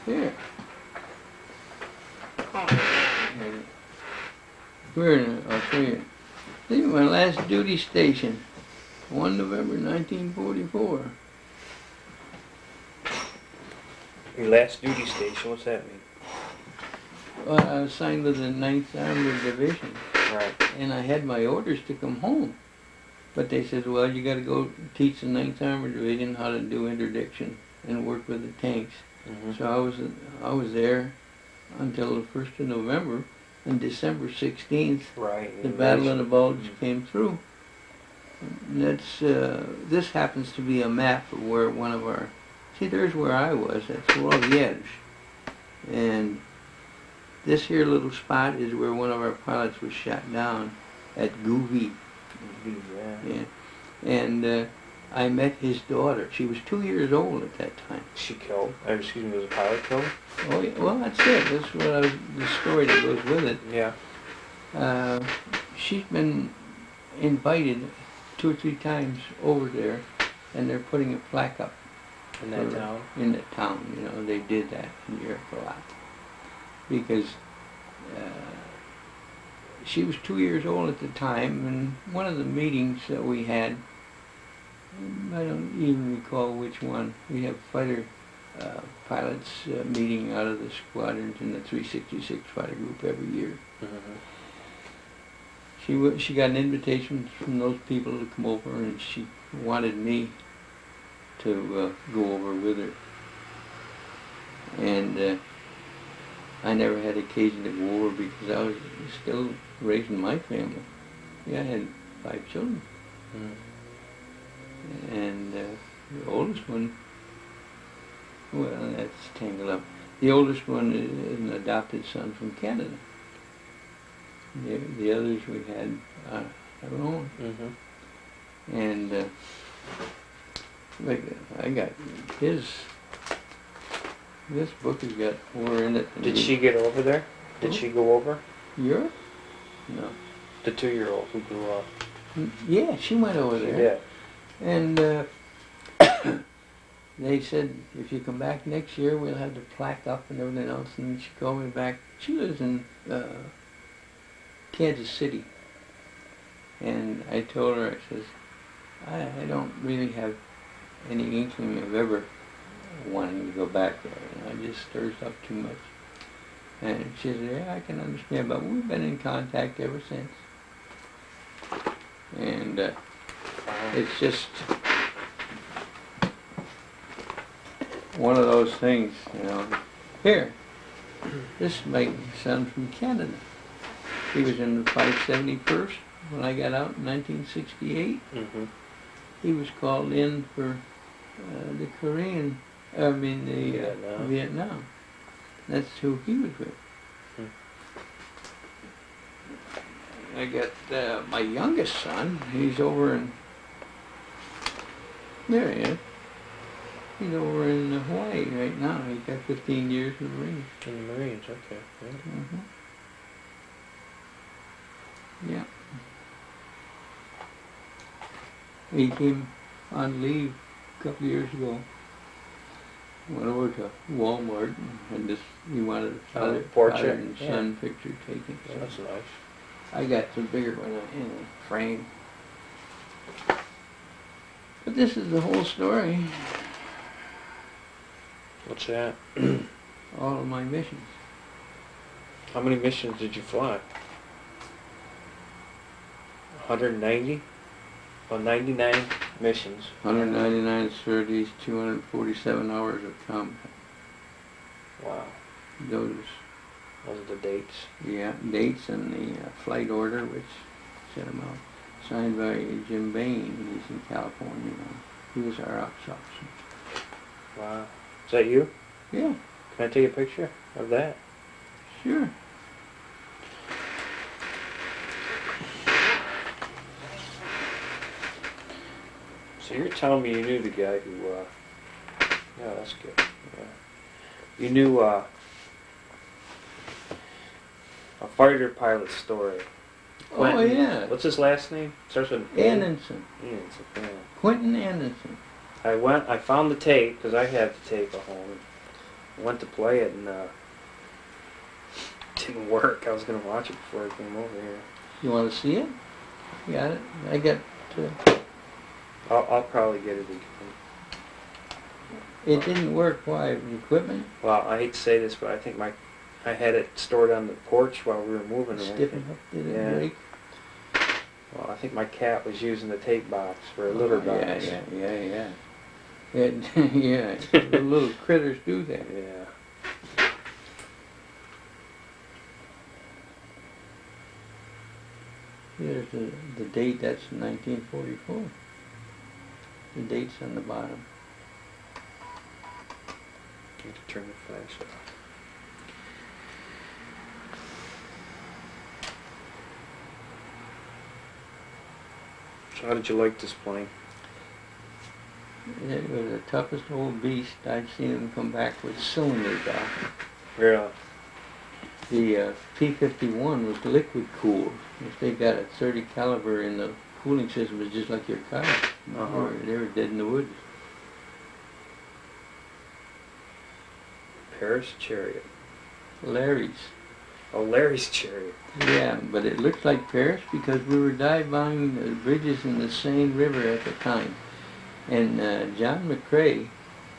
Here. I'll show you. This is my last duty station. 1 November 1944. Your last duty station, what's that mean? Well, I was assigned to the 9th Armored Division. Right. And I had my orders to come home. But they said, well, you got to go teach the 9th Armored Division how to do interdiction and work with the tanks. Mm-hmm. So I was there until the 1st of November. And December 16th, right. the Battle of the Bulge came through. And that's, this happens to be a map of where one of our, see, there's where I was, that's all the edge. And this here little spot is where one of our pilots was shot down at Gouvy. Yeah. And I met his daughter. She was 2 years old at that time. She killed? Excuse me, was a pilot killed? Oh, yeah. Well, that's it. That's what the story that goes with it. Yeah. She's been invited 2 or 3 times over there, and they're putting a plaque up. In that town? In that town, you know, they did that in Europe a lot. Because she was 2 years old at the time, and one of the meetings that we had, I don't even recall which one, we have fighter pilots meeting out of the squadrons in the 366 fighter group every year. Mm-hmm. She got an invitation from those people to come over, and she wanted me to go over with her. And I never had occasion to go over because I was still raising my family. Yeah, I had 5 children. Mm. And the oldest one, well, that's tangled up. The oldest one is an adopted son from Canada. The others we had our own. Mm-hmm. And like I got this book has got more in it. Did she get over there? Did she go over? Europe? No. The 2-year-old who grew up. Yeah, she went over there. Yeah. And they said, if you come back next year, we'll have the plaque up and everything else. And she called me back. She lives in Kansas City. And I told her, I says, I don't really have any inkling of ever wanting to go back there. You know, it just stirs up too much. And she said, yeah, I can understand, but we've been in contact ever since. And it's just one of those things, you know. Here, this is my son from Canada. He was in the 571st when I got out in 1968. Mm-hmm. He was called in for Vietnam. That's who he was with. I got my youngest son. He's over in, there he is. He's over in Hawaii right now. He's got 15 years in the Marines. In the Marines, okay. Yeah. Mm-hmm. Yeah. He came on leave a couple of years ago. Went over to Walmart and had this, he wanted a father and son picture taken. So that's nice. I got the bigger one in a frame. But this is the whole story. What's that? All of my missions. How many missions did you fly? 190? Well, 99 missions. 199 sorties, 247 hours of combat. Wow. Those are the dates. Yeah, dates and the flight order, which set them out. Signed by Jim Bain. He's in California now. He was our ops officer. Wow. Is that you? Yeah. Can I take a picture of that? Sure. So you're telling me you knew the guy who, yeah, that's good. Yeah. You knew, a fighter pilot story. Quentin, oh, yeah. What's his last name? Starts with Anderson. Anderson, yeah. Quentin Anderson. I found the tape, because I had the tape at home. went to play it and didn't work. I was gonna watch it before I came over here. You want to see it? Got it? I got... I'll probably get it again. It didn't work. Why? Equipment? Well, I hate to say this, but I think I had it stored on the porch while we were moving. Stiffen up? Did it Yeah. break? Well, I think my cat was using the tape box for a litter box. Yeah. Yeah, the little critters do that. Yeah. Here's the date, that's 1944. The date's on the bottom. I have to turn the flash off. So how did you like this plane? It was the toughest old beast. I'd seen him come back with cylinders out. Really? The P-51 was liquid cooled. If they got a 30 caliber in the cooling system, it's just like your car. They were dead in the woods. Paris Chariot. Larry's. Oh, Larry's Chariot. Yeah, but it looked like Paris because we were dive-bombing the bridges in the Seine River at the time. And John McCrae,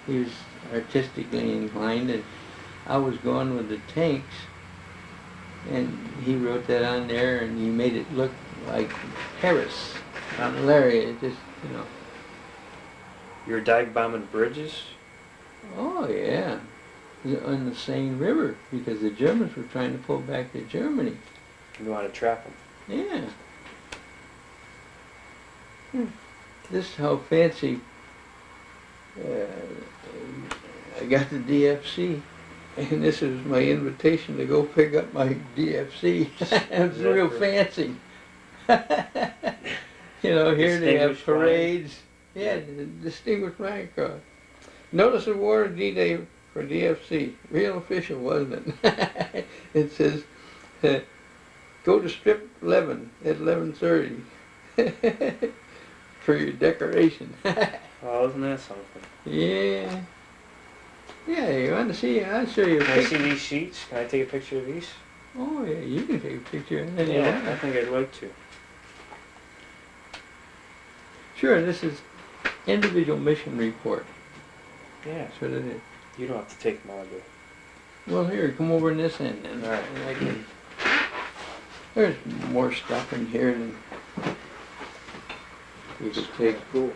he was artistically inclined, and I was going with the tanks, and he wrote that on there, and he made it look like Paris on Larry. It just, you know. You were dive bombing bridges? Oh yeah, on the Seine River because the Germans were trying to pull back to Germany. You want to trap them? Yeah. This is how fancy I got the DFC, and this is my invitation to go pick up my DFC. It's real fancy. You know, here they have parades. Yeah, the Distinguished Flying Cross. Notice of War D-Day for DFC. Real official, wasn't it? It says, go to strip 11 at 11:30 for your decoration. Oh, isn't that something? Yeah. Yeah, you want to see? I'll show you a Can I picture. see these sheets? Can I take a picture of these? Oh, yeah, you can take a picture. And then you Yeah, I want. think I'd like to. Sure, this is individual mission report. Yeah. That's what it is. You don't have to take them all, do. Well, here, come over in this end. And All right. I can, there's more stuff in here than you could take. Cool.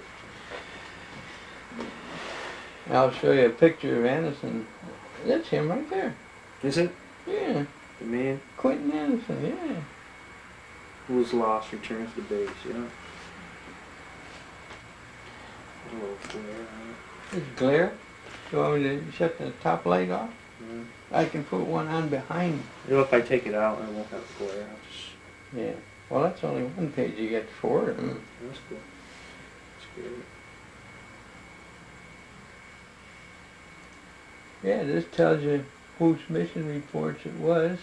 I'll show you a picture of Anderson. That's him right there. Is it? Yeah, The man Quentin Anderson, yeah. who was lost returns to base, yeah. A little glare on it. There's glare. You want me to shut the top light off? Mm. I can put one on behind. You know, if I take it out, I won't have glare. I'll just... Yeah. Well, that's only one page. You got four of them. That's cool. That's good. Yeah, this tells you whose mission reports it was.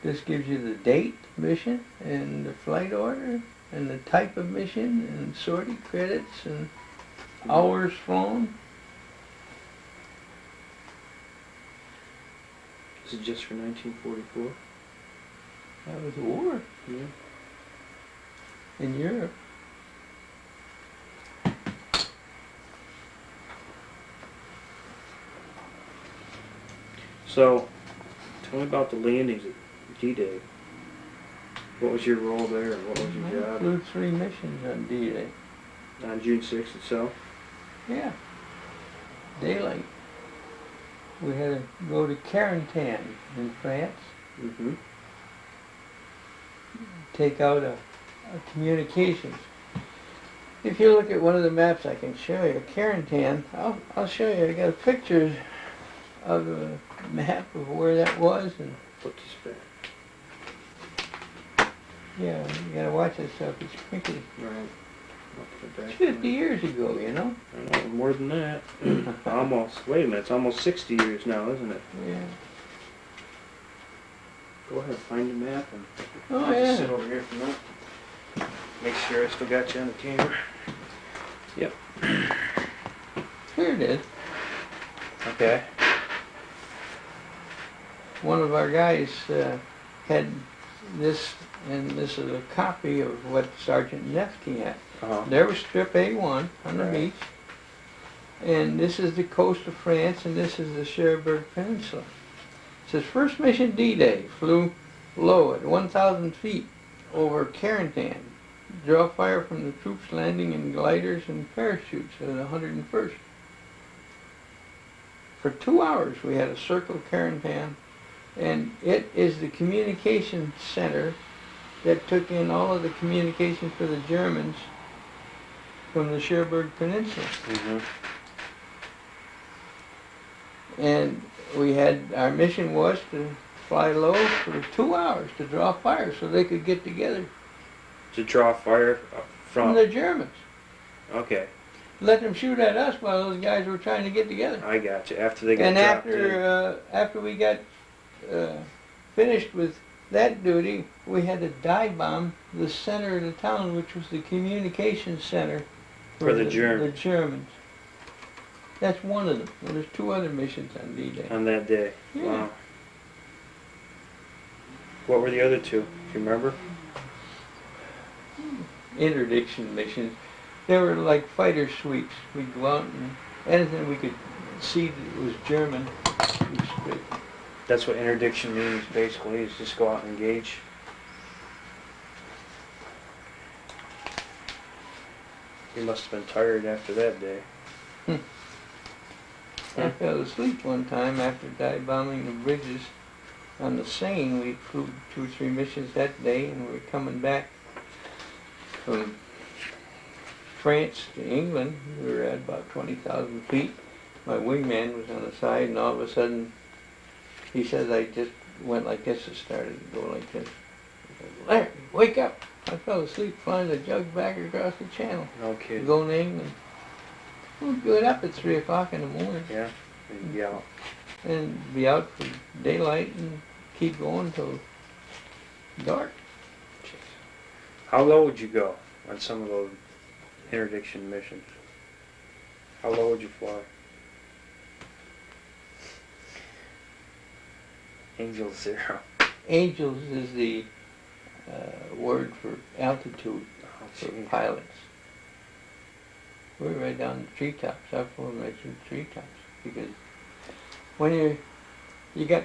This gives you the date, mission, and the flight order, and the type of mission, and sortie credits, and hours flown. Is it just for 1944? That was a war Yeah. in Europe. So, tell me about the landings at D-Day. What was your role there, and what was your I job? flew 3 missions on D-Day. On June 6th itself? Yeah. Daylight. We had to go to Carentan in France, Mm-hmm. take out a communications. If you look at one of the maps I can show you, Carentan, I'll show you. I got pictures of a map of where that was, and Put this back. yeah, you gotta watch this stuff. It's crinkly. Right. I'll put it back. It's 50 years ago, you know? I know, more than that. Almost. Wait a minute, it's almost 60 years now, isn't it? Yeah. Go ahead, find the map, and Oh, I'll just sit yeah. over here for a minute. Make sure I still got you on the camera. Yep. Here it is. Okay. one of our guys had this, and this is a copy of what Sergeant Nefke had. There was Strip A1 on the beach, and this is the coast of France, and this is the Cherbourg Peninsula. It says, first mission D-Day, flew low at 1,000 feet over Carentan. Draw fire from the troops landing in gliders and parachutes at 101st. For 2 hours we had to circle Carentan, and it is the communication center that took in all of the communications for the Germans from the Cherbourg Peninsula. And we had, our mission was to fly low for 2 hours to draw fire so they could get together. To draw fire from the Germans. Okay. Let them shoot at us while those guys were trying to get together. I got you. After they got and dropped in. after we got finished with that duty, we had to dive bomb the center of the town, which was the communications center for the Germans. The Germans. That's one of them. Well, there's 2 other missions on D-Day. On that day. Yeah. Wow. What were the other 2? Do you remember? Interdiction missions. They were like fighter sweeps. We'd go out and anything we could see that was German, we'd strip. That's what interdiction means, basically, is just go out and engage. You must have been tired after that day. I fell asleep one time after dive bombing the bridges on the Seine. We flew 2 or 3 missions that day, and we were coming back from France to England. We were at about 20,000 feet. My wingman was on the side, and all of a sudden, he says, I just went like this and started to go like this. He said, Larry, wake up! I fell asleep flying the jug back across the channel. Okay. Going to England. We'll get up at 3 o'clock in the morning. Yeah, and be out. And be out for daylight and keep going till dark. How low would you go on some of those interdiction missions? How low would you fly? Angel 0. Angels is the word for altitude for pilots. We're right down the treetops. I've flown right through the treetops because when you got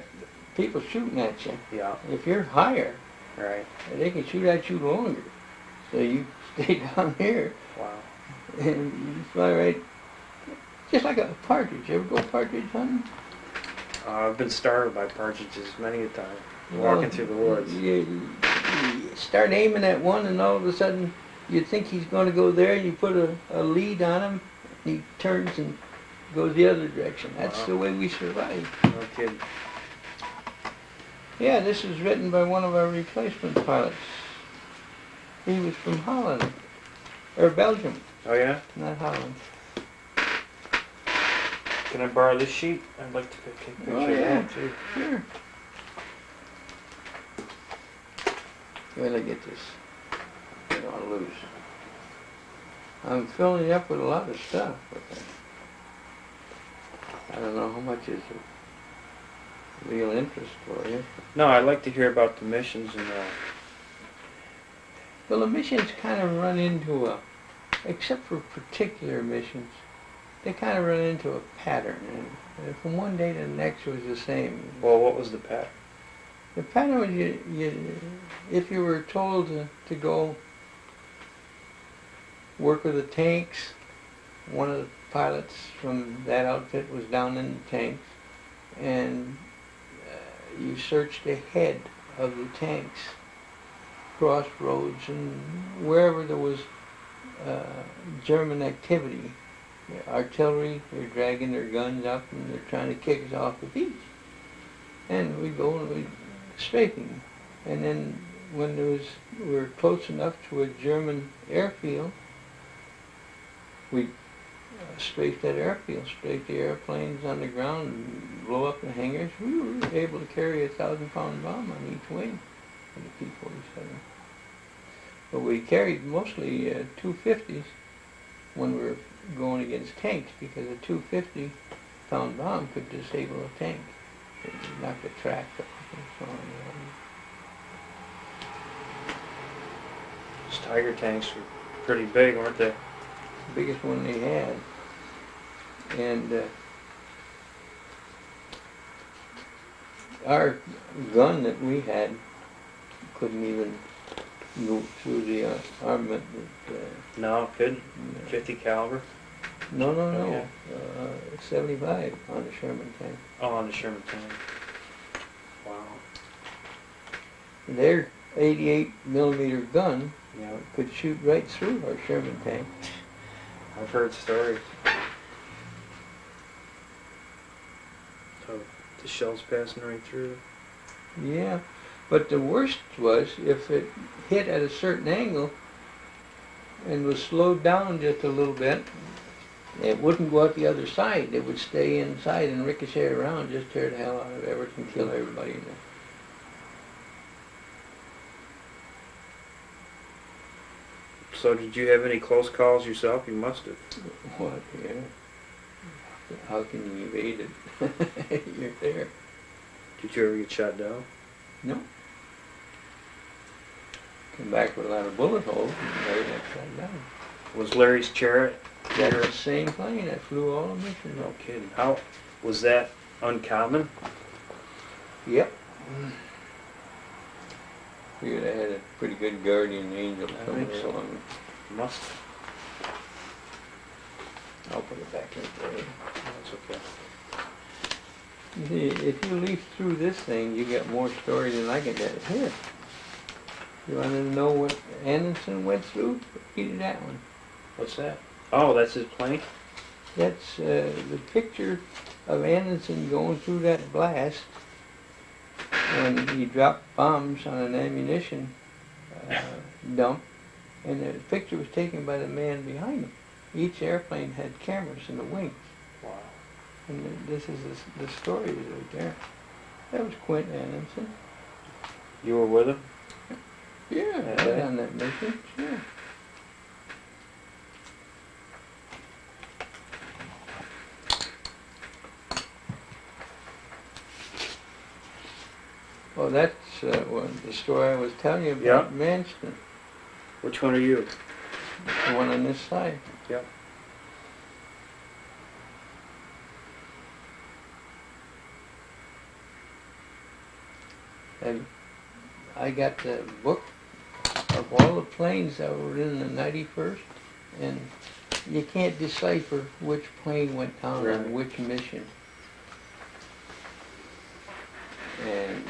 people shooting at you. Yeah. If you're higher, right, they can shoot at you longer. So you stay down here. Wow. And you fly right, just like a partridge. You ever go partridge hunting? I've been startled by partridges many a time, Well, walking through the woods. You start aiming at one, and all of a sudden you think he's going to go there, and you put a lead on him, and he turns and goes the other direction. That's the way we survive. No kidding. Yeah, this is written by one of our replacement pilots. He was from Holland, or Belgium. Oh yeah? Not Holland. Can I borrow this sheet? I'd like to take a picture Oh, of yeah. that too. Sure. Wait till I get this all loose. I'm filling it up with a lot of stuff, but I don't know how much is of real interest for you. No, I'd like to hear about the missions and Well, the missions kind of run into except for particular missions, they kind of run into a pattern, and from one day to the next it was the same. well, what was the pattern? The pattern was if you were told to go work with the tanks, one of the pilots from that outfit was down in the tanks, and you searched the head of the tanks, crossroads, and wherever there was German activity. Artillery, they're dragging their guns up and they're trying to kick us off the beach. And we go and we strafing. And then when we were close enough to a German airfield, we strafed that airfield, strafed the airplanes on the ground and blow up the hangars. We were able to carry a 1,000-pound bomb on each wing of the P-47. But we carried mostly 250s when we were going against tanks, because a 250-pound bomb could disable a tank. knocked the track off and so on. Those Tiger tanks were pretty big, weren't they? Biggest one they had. And our gun that we had couldn't even go through the armament. No, it couldn't. 50 caliber? No, Oh, yeah. 75 on the Sherman tank. Oh, on the Sherman tank. Wow. Their 88 millimeter gun Yeah, could shoot right through our Sherman tank. I've heard stories. So the shells passing right through. Yeah, but the worst was if it hit at a certain angle and was slowed down just a little bit, it wouldn't go out the other side. It would stay inside and ricochet around, just tear the hell out of everything, kill everybody in there. So did you have any close calls yourself? You must have. What, yeah? How can you evade it? You're there. Did you ever get shot down? No. Come back with a lot of bullet holes and laid upside down. Was Larry's Chariot? That's the same plane that flew all the missions. No kidding. How was that uncommon? Yep. Figured I had a pretty good guardian angel I coming think so. along. Must. I'll put it back in there. That's okay. You see, if you leaf through this thing, you get more story than I can get here. You want to know what Anderson went through? Read that one. What's that? Oh, that's his plane? That's the picture of Anderson going through that blast when he dropped bombs on an ammunition dump, and the picture was taken by the man behind him. Each airplane had cameras in the wings. Wow. And this is the story right there. That was Quint Anderson. You were with him? Yeah, I was on that mission, sure. Well, that's the story I was telling you about Manston. Which one are you? The one on this side. Yep. And I got the book of all the planes that were in the 91st, and you can't decipher which plane went down on which mission. And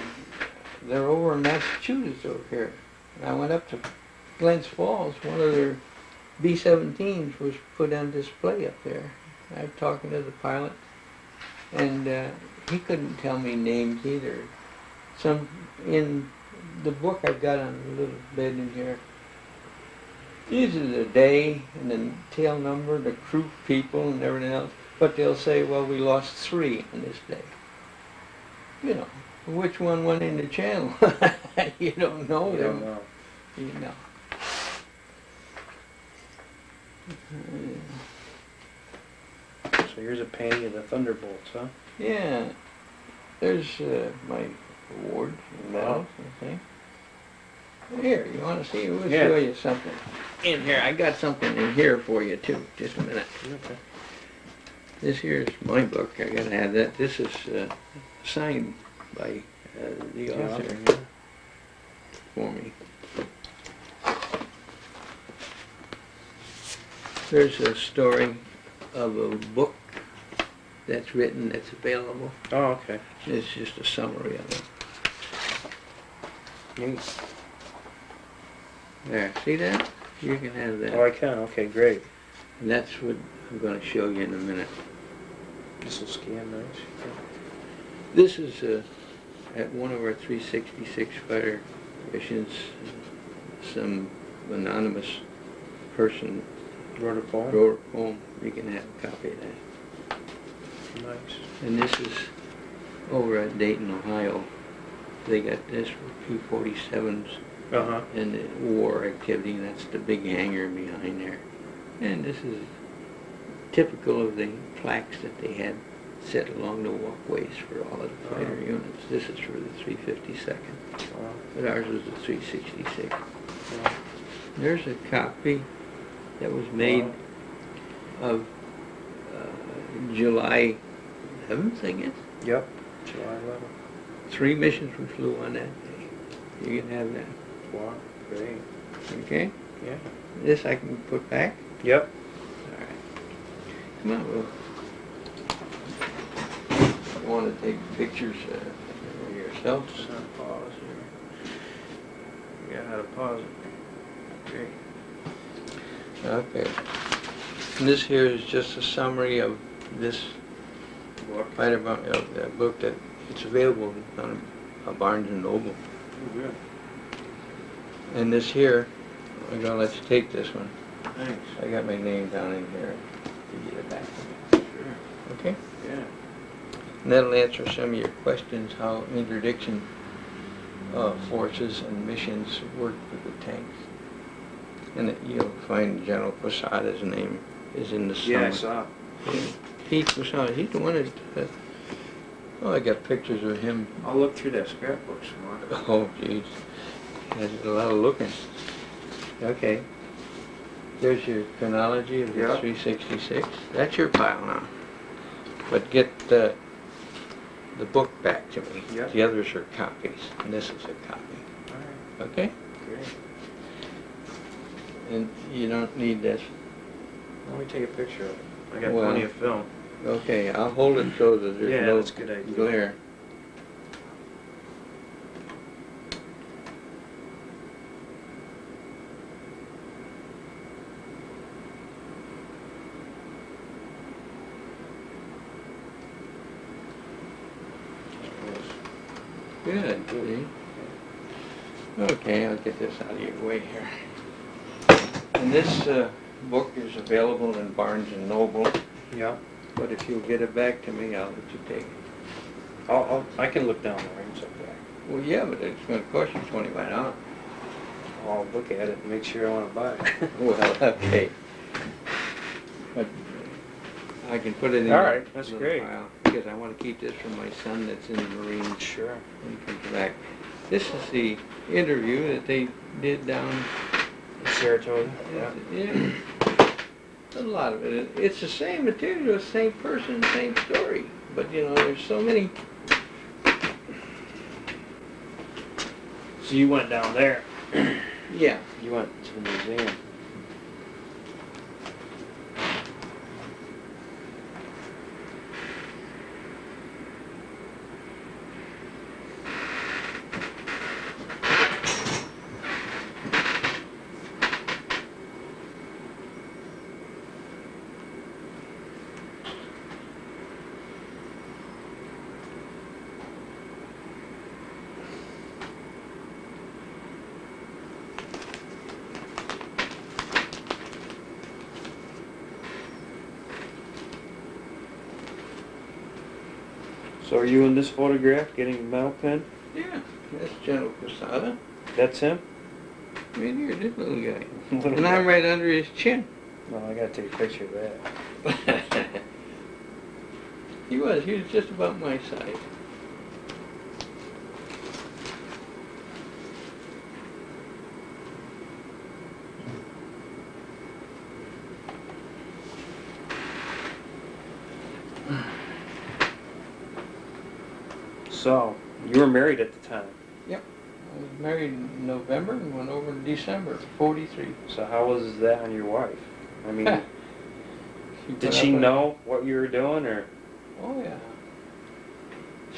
they're over in Massachusetts over here. And I went up to Glens Falls. One of their B-17s was put on display up there. I was talking to the pilot, and he couldn't tell me names either. Some in the book I've got on a little bed in here. These are the day and the tail number, the crew people and everything else. But they'll say, well, we lost 3 on this day. You know, which one went in the channel? You don't know You them. don't know. You know. So here's a painting of the Thunderbolts, huh? Yeah. There's my awards and medals, I think. Here, you want to see? We'll show you something. In here, I got something in here for you too. Just a minute. Okay. This here's my book. I gotta have that. This is signed by the author for me. There's a story of a book that's written, that's available. Oh, okay. It's just a summary of it. Neat. There, see that? You can have that. Oh, I can. Okay, great. And that's what I'm going to show you in a minute. This will scan nice. This is at one of our 366 fighter missions. Some anonymous person Wrote a poem? wrote a poem. You can have a copy of that. Nice. And this is over at Dayton, Ohio. They got this for P-47s Uh-huh. and the war activity. That's the big hangar behind there. And this is typical of the plaques that they had sit along the walkways for all of the fighter units. This is for the 352nd, but ours was the 366. There's a copy that was made of July 11th, I guess. Yep, July 11th. 3 missions we flew on that day. You can have that. Wow, great. Okay? Yeah. This I can put back? Yep. All right. Come on, Will. You want to take pictures yourself? Just gonna pause here. Yeah, how to pause it. Great. Okay. And this here is just a summary of this fighter book that it's available on a Barnes and Noble. Oh, good. And this here, I'm gonna let you take this one. Thanks. I got my name down in here to get it back to me. Sure. Okay? Yeah. And that'll answer some of your questions, how interdiction forces and missions work with the tanks. And you'll find General Quesada's name is in the summary. Yeah, I saw. Pete Quesada, he's the one that, I got pictures of him. I'll look through that scrapbook some more. Oh, jeez. There's a lot of looking. Okay. There's your chronology of the 366. That's your file now. But get the book back to me. Yep. The others are copies, and this is a copy. All right. Okay? Great. And you don't need this. Let me take a picture of it. I got Well, plenty of film. Okay, I'll hold it so that there's no that's a good idea. glare. Good. See? Okay, I'll get this out of your way here. And this book is available in Barnes and Noble, Yeah. but if you'll get it back to me, I'll let you take it. I can look down the range up there. Well, yeah, but it's going to cost you $25. I'll look at it and make sure I want to buy it. Well, okay. But I can put it in. All right, that's the great. file, because I want to keep this for my son that's in the Marines. Sure. When he comes back. This is the interview that they did down. Saratoga. Yeah. A lot of it. It's the same material, the same person, same story. But you know, there's so many. So you went down there. Yeah. You went to the museum. So are you in this photograph getting a medal pin? Yeah. That's General Quesada. That's him? Right here, this little guy. Little And guy. I'm right under his chin. Well, I gotta take a picture of that. He was just about my size. So, you were married at the time. Yep. I was married in November and went over in December, 43. So how was that on your wife? I mean, She did put she up with- know what you were doing, or? Oh yeah.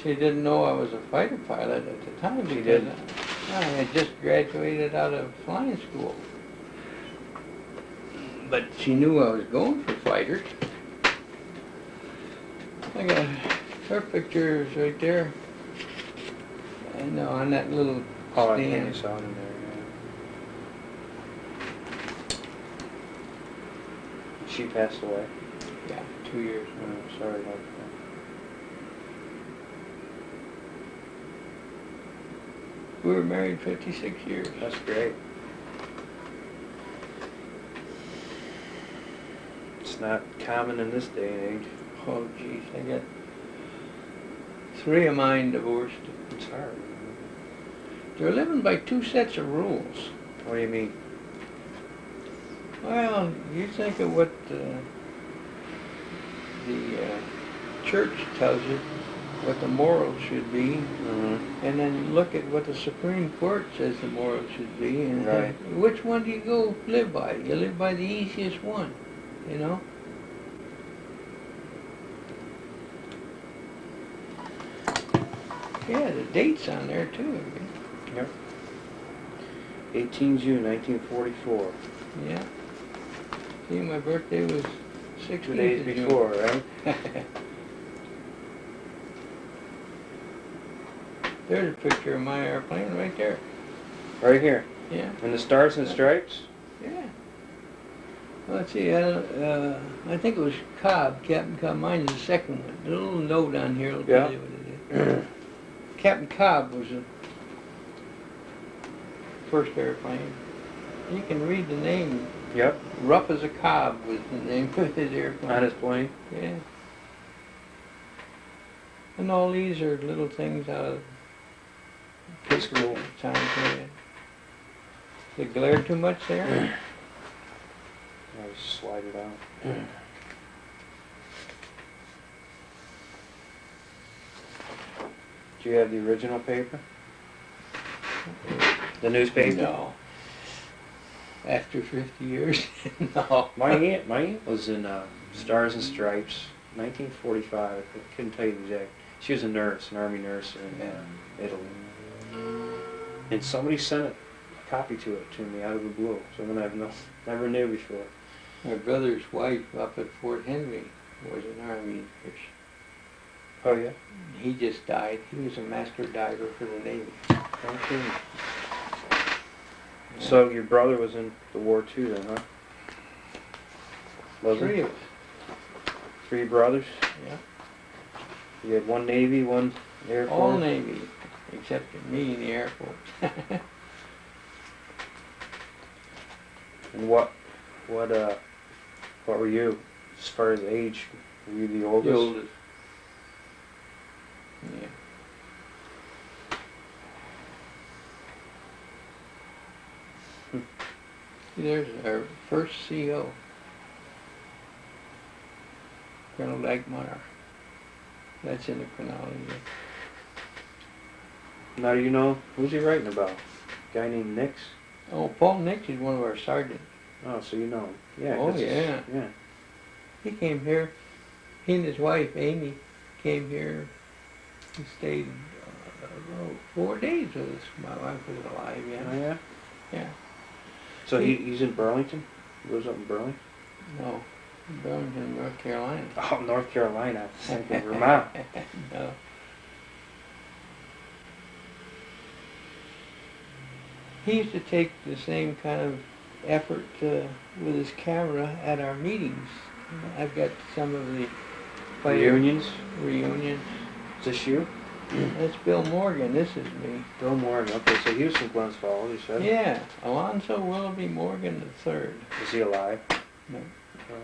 She didn't know I was a fighter pilot at the time She because didn't? I had just graduated out of flying school. But she knew I was going for fighters. I got her pictures right there. I know, on that little Oh, I think I stand. saw it in there, yeah. She passed away. Yeah, 2 years. Oh, sorry about that. We were married 56 years. That's great. It's not common in this day and age. Oh, geez, I got 3 of mine divorced. It's hard. They're living by 2 sets of rules. What do you mean? Well, you think of what the church tells you, what the morals should be, and then look at what the Supreme Court says the morals should be, and Right. which one do you go live by? You live by the easiest one, you know? Yeah, the date's on there too. Yep. 18 June 1944. Yeah. See, my birthday was 16th 2 days of June. before, right? There's a picture of my airplane right there. Right here. Yeah. And the stars and stripes? Yeah. Well, let's see. I think it was Cobb, Captain Cobb. Mine's the second one. The little note on here will tell you what it is. Captain Cobb was the first airplane. You can read the name. Yep. Rough as a Cobb was the name of his airplane. On his plane? Yeah. And all these are little things out of That's cool. time period. Is it glared too much there? I'll just slide it out. Do you have the original paper? The newspaper? No. After 50 years? No. My aunt was in Stars and Stripes, 1945. I couldn't tell you the exact. She was a nurse, an army nurse in Italy. And somebody sent a copy to me out of the blue. Someone I've never knew before. My brother's wife up at Fort Henry was an army nurse. Oh yeah? He just died. He was a master diver for the Navy. Okay. So your brother was in the war too then, huh? Was he? 3 of us. 3 brothers? Yeah. You had one Navy, one Air Force? All Navy, except for me in the Air Force. And what were you as far as age? Were you the oldest? The oldest. Yeah. There's our first CO, Colonel Dagmar. That's in the chronology. Now do you know, who's he writing about? A guy named Nix? Oh, Paul Nix is one of our sergeants. Oh, so you know him. Yeah. Oh, 'cause yeah. Yeah. He came here. He and his wife, Amy, came here. He stayed 4 days with us. My wife was alive, Oh, yeah. yeah? Yeah. So he's in Burlington? He lives up in Burlington? No, Burlington, North Carolina. Oh, North Carolina. I was thinking Vermont. No. He used to take the same kind of effort with his camera at our meetings. I've got some of the Reunions? reunions. Is this you? That's Bill Morgan. This is me. Bill Morgan. Okay, so he was from Glens Falls, you said? Yeah, Alonzo Willoughby Morgan III. Is he alive? No, Oh,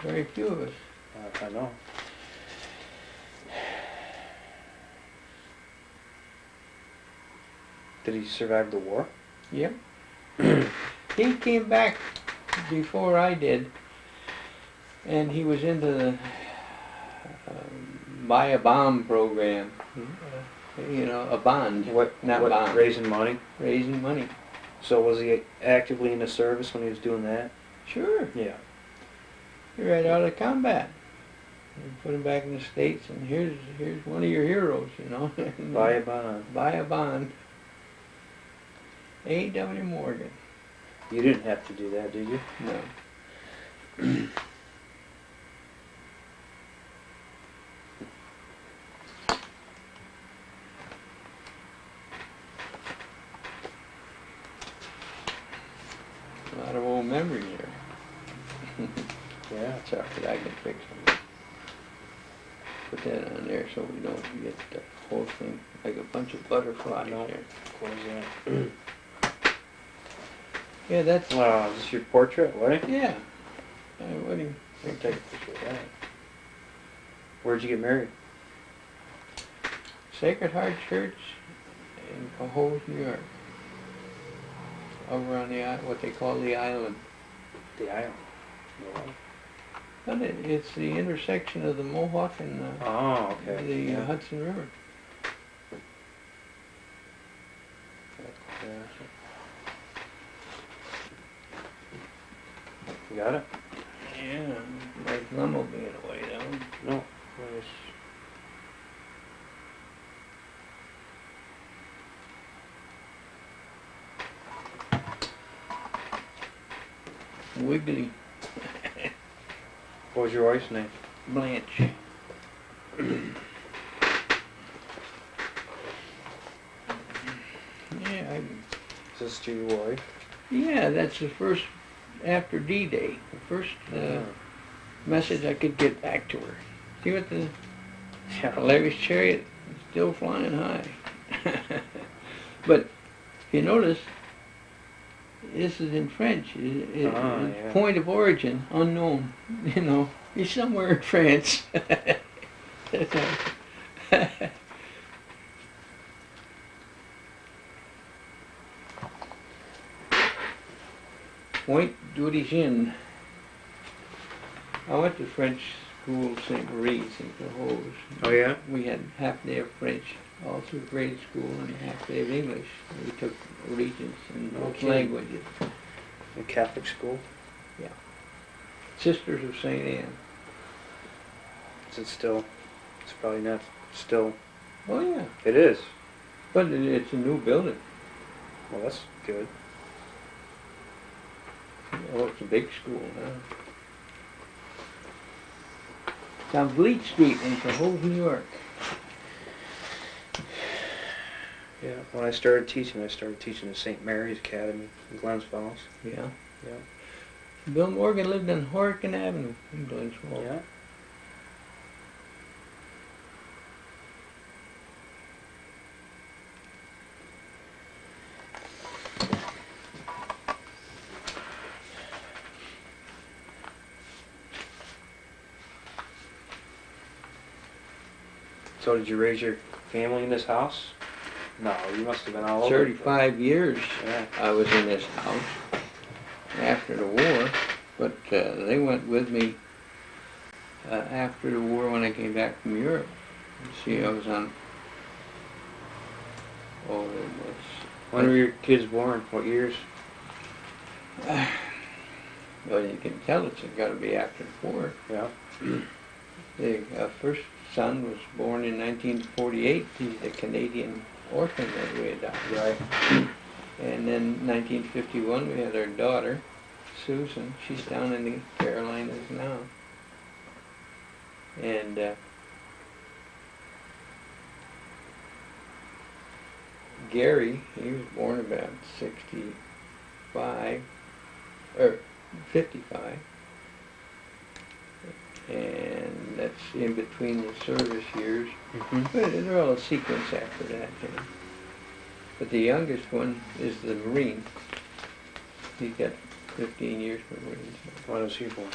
very few of us. I know. Did he survive the war? Yep. He came back before I did, and he was into the buy a bomb program. You know, a bond. Not bomb. Raising money? Raising money. So was he actively in the service when he was doing that? Sure. Yeah. You're right out of combat. You put him back in the States, and here's one of your heroes, you know. Buy a bond. Buy a bond. A.W. Morgan. You didn't have to do that, did you? No. A lot of old memories there. Yeah. It's all right, I can fix them. Put that on there so we don't get the whole thing like a bunch of butterflies No. there. Close that. Yeah, that's... Is this your portrait? What? Yeah. Wedding. I'll take a picture of that. Where'd you get married? Sacred Heart Church in Cohoes, New York. Over on the what they call the island. The island. But it's the intersection of the Mohawk and Oh, okay. the Yeah. Hudson River. You got it? Yeah, my thumb will be in the way down. No. Nice. Wiggly. What was your wife's name? Blanche. Yeah, Is this your wife? yeah, that's the first, after D-Day, the first message I could get back to her. See what the Larry's chariot is still flying high. But if you notice, this is in French. Yeah. Point of origin unknown. You know, he's somewhere in France. That's all. Point d'origine. I went to French school, St. Marie's in Cohoes. Oh, yeah? We had half day of French all through grade school and half day of English. We took regents in both Okay. languages. In Catholic school? Sisters of St. Anne. Is it still? It's probably not still. Oh yeah, It is. but it's a new building. Well, that's good. Oh, it's a big school now. It's on Bleak Street in Cohoes, New York. Yeah. When I started teaching at St. Mary's Academy in Glens Falls. Yeah. Yeah. Bill Morgan lived on Horkin Avenue in Glens Falls. Yeah. So did you raise your family in this house? No, you must have been all over. 35 years Yeah. I was in this house after the war, but they went with me after the war when I came back from Europe. You see, I was on, oh, it When were your kids born? What years? was, well, you can tell it's got to be after the war. Yeah. The first son was born in 1948. He's a Canadian orphan that we adopted. Right. And then 1951 we had our daughter, Susan. She's down in the Carolinas now. And Gary, he was born about 65, or 55. And that's in between the service years. Mm-hmm. But they're all a sequence after that, you know. But the youngest one is the Marine. He's got 15 years for Marines. When was he born?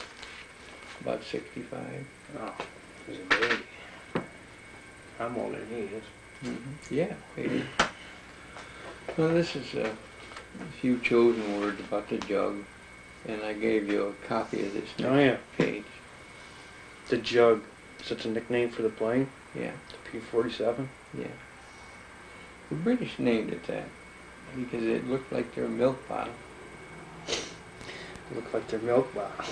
About 65. Oh, he's a baby. I'm older than he is. Mm-hmm. Yeah. He, well, this is a few chosen words about the jug, and I gave you a copy of this next Oh, yeah. page. The Jug. Is that a nickname for the plane? Yeah, The P-47? yeah. The British named it that because it looked like their milk bottle. Look like their milk bottle.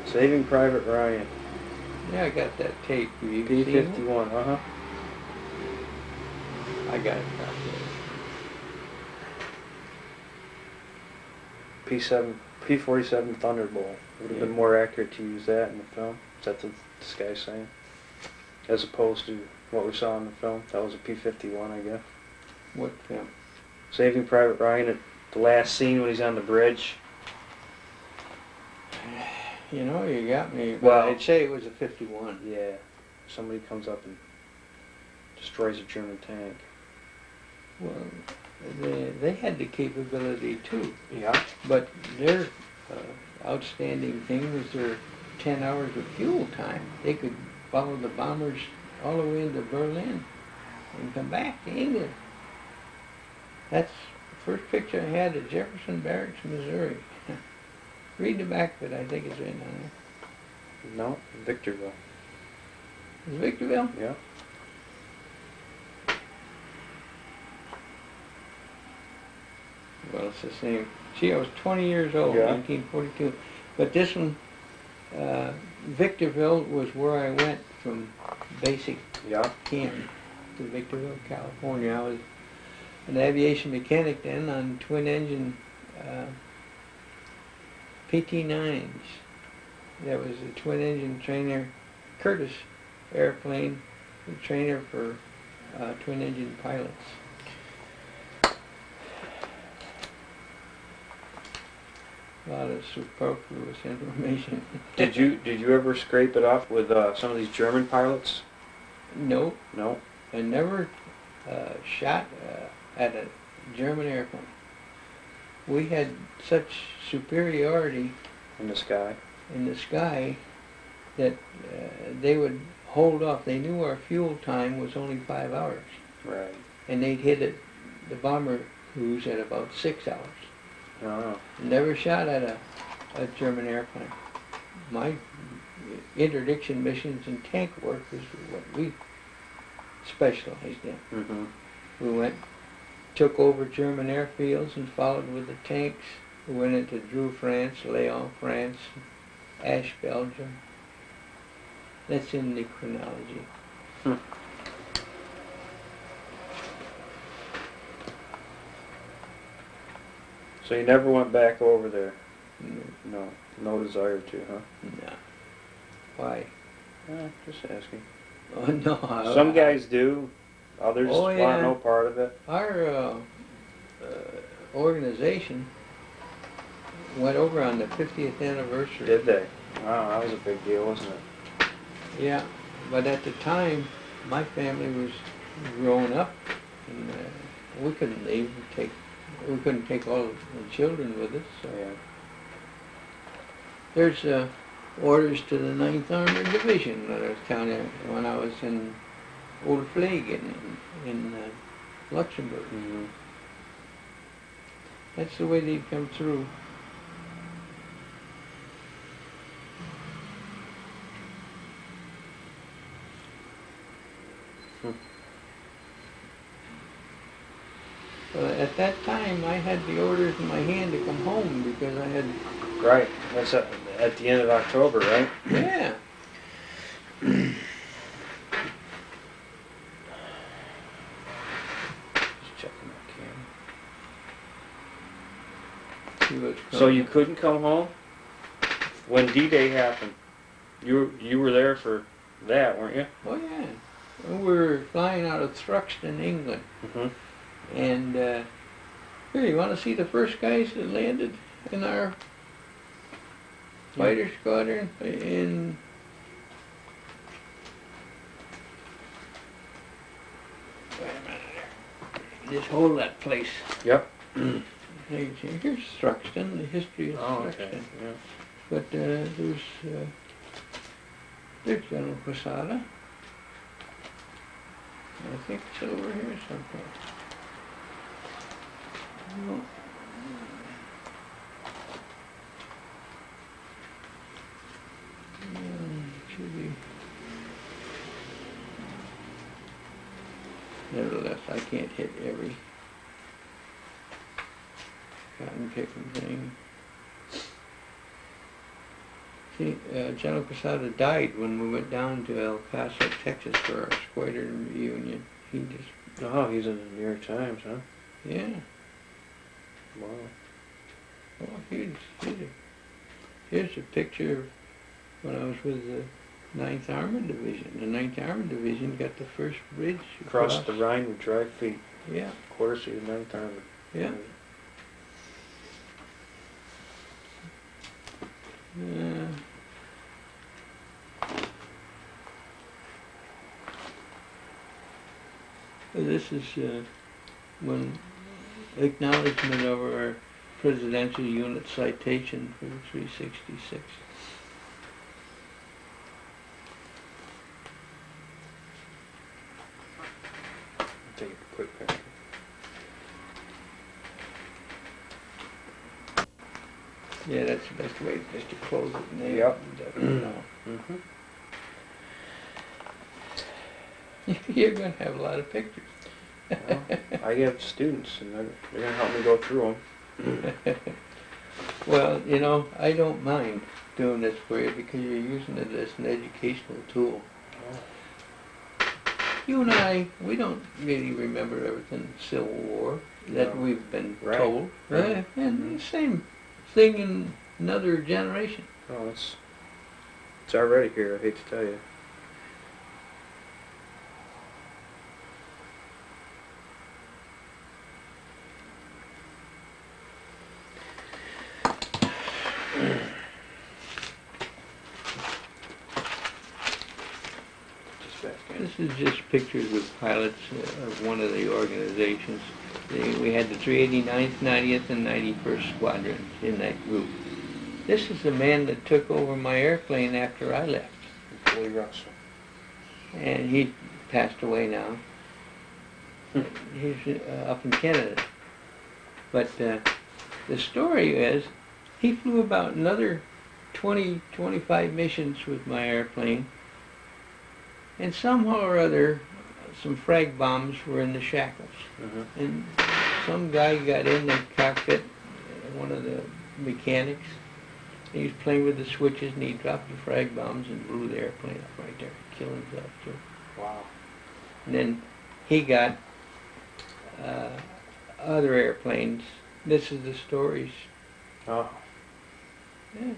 Saving Private Ryan. Yeah, I got that tape. Have you seen it? P-51, uh-huh. I got it. Copy of it. P-47 Thunderbolt. Would have been Yeah. more accurate to use that in the film. Is that this guy's saying? As opposed to what we saw in the film. That was a P-51, I guess. What film? Saving Private Ryan at the last scene when he's on the bridge. You know, you got me. But Well- I'd say it was a 51. Yeah. Somebody comes up and destroys a German tank. Well, they had the capability too, Yeah. but their outstanding thing was their 10 hours of fuel time. They could follow the bombers all the way into Berlin and come back to England. That's the first picture I had at Jefferson Barracks, Missouri. Read the back of it, I think it's right down there. No, Victorville. Is it Victorville? Yeah. Well, it's the same. See, I was 20 years old, Yeah. 1942. But this one, Victorville was where I went from basic Yeah. camp to Victorville, California. I was an aviation mechanic then on twin-engine PT-9s. That was a twin-engine trainer, Curtiss airplane, the trainer for twin-engine pilots. A lot of superfluous information. Did you ever scrape it up with some of these German pilots? No, No. I never shot at a German airplane. We had such superiority In the sky. in the sky that they would hold off. They knew our fuel time was only 5 hours, Right. and they'd hit it, the bomber crews at about 6 hours. Oh. Never shot at a German airplane. My interdiction missions and tank work is what we specialized in. Mm-hmm. We went, took over German airfields and followed with the tanks. We went into Dreux, France, Léon, France, Ash, Belgium. That's in the chronology. Hmm. So you never went back over there? No. No desire to, huh? No. Why? Just asking. Oh, no. Some guys do. Others Oh, want yeah. no part of it. Our organization went over on the 50th anniversary. Did they? Wow, that was a big deal, wasn't it? Yeah, but at the time, my family was growing up, and we couldn't leave. We couldn't take all the children with us. So Yeah. there's orders to the 9th Armored Division that I was counting when I was in Old Flagen in Luxembourg. Mm-hmm. That's the way they'd come through. But at that time, I had the orders in my hand to come home because I had... Right. That's at the end of October, right? Yeah. Just checking my camera. See what's So coming. you couldn't come home when D-Day happened. You were there for that, weren't you? Oh, yeah. We were flying out of Thruxton, England. Mm-hmm. And here, you want to see the first guys that landed in our fighter squadron in... Wait a minute there. Just hold that place. Yep. Here's Thruxton, the history of Oh, Thruxton. okay. Yeah. But there's General Quesada. I think it's over here someplace. No. Should be. Nevertheless, I can't hit every cotton picking thing. See, General Quesada died when we went down to El Paso, Texas for our squadron reunion. He just... Oh, he's in the New York Times, huh? Yeah. Wow. Oh, here's a picture of when I was with the 9th Armored Division. The 9th Armored Division got the first bridge Across the Rhine with dry feet. Yeah, Courtesy of 9th Army. yeah. This is when acknowledgement of our presidential unit citation for 366. Take a quick picture. Yeah, that's the best way, just to close it and then. Yep. No. You're gonna have a lot of pictures. Well, I have students, and they're gonna help me go through them. Well, you know, I don't mind doing this for you because you're using it as an educational tool. You and I, we don't really remember everything in the Civil War that No. we've been Right. told. Right. And the same thing in another generation. Oh, it's already here. I hate to tell you. Just back in. This is just pictures with pilots of one of the organizations. We had the 389th, 90th, and 91st Squadrons in that group. This is the man that took over my airplane after I left. Billy Russell. And he passed away now. He's up in Canada. But the story is, he flew about another 20, 25 missions with my airplane, and somehow or other, some frag bombs were in the shackles. And some guy got in the cockpit, one of the mechanics, and he was playing with the switches, and he dropped the frag bombs and blew the airplane up right there, killing himself too. Wow. And then he got other airplanes. This is the stories. Oh. Yeah.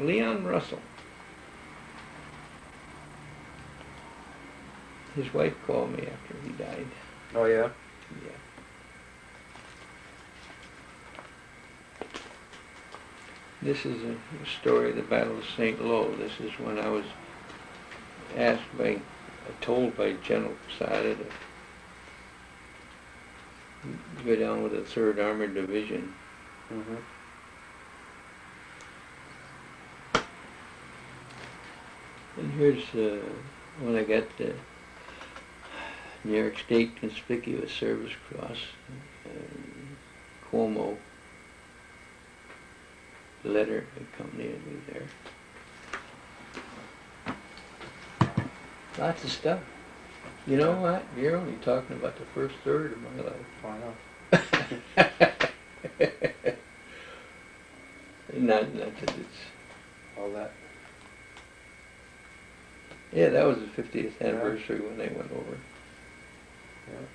Leon Russell. His wife called me after he died. Oh yeah. Yeah. This is a story of the Battle of St. Lo. This is when I was told by General Quesada to go down with the 3rd Armored Division. And here's when I got the New York State Conspicuous Service Cross, Cuomo letter accompanied me there. Lots of stuff. You know what? You're only talking about the first third of my life. Why not? Not that it's... All that. Yeah, that was the 50th anniversary when they went over. Yeah.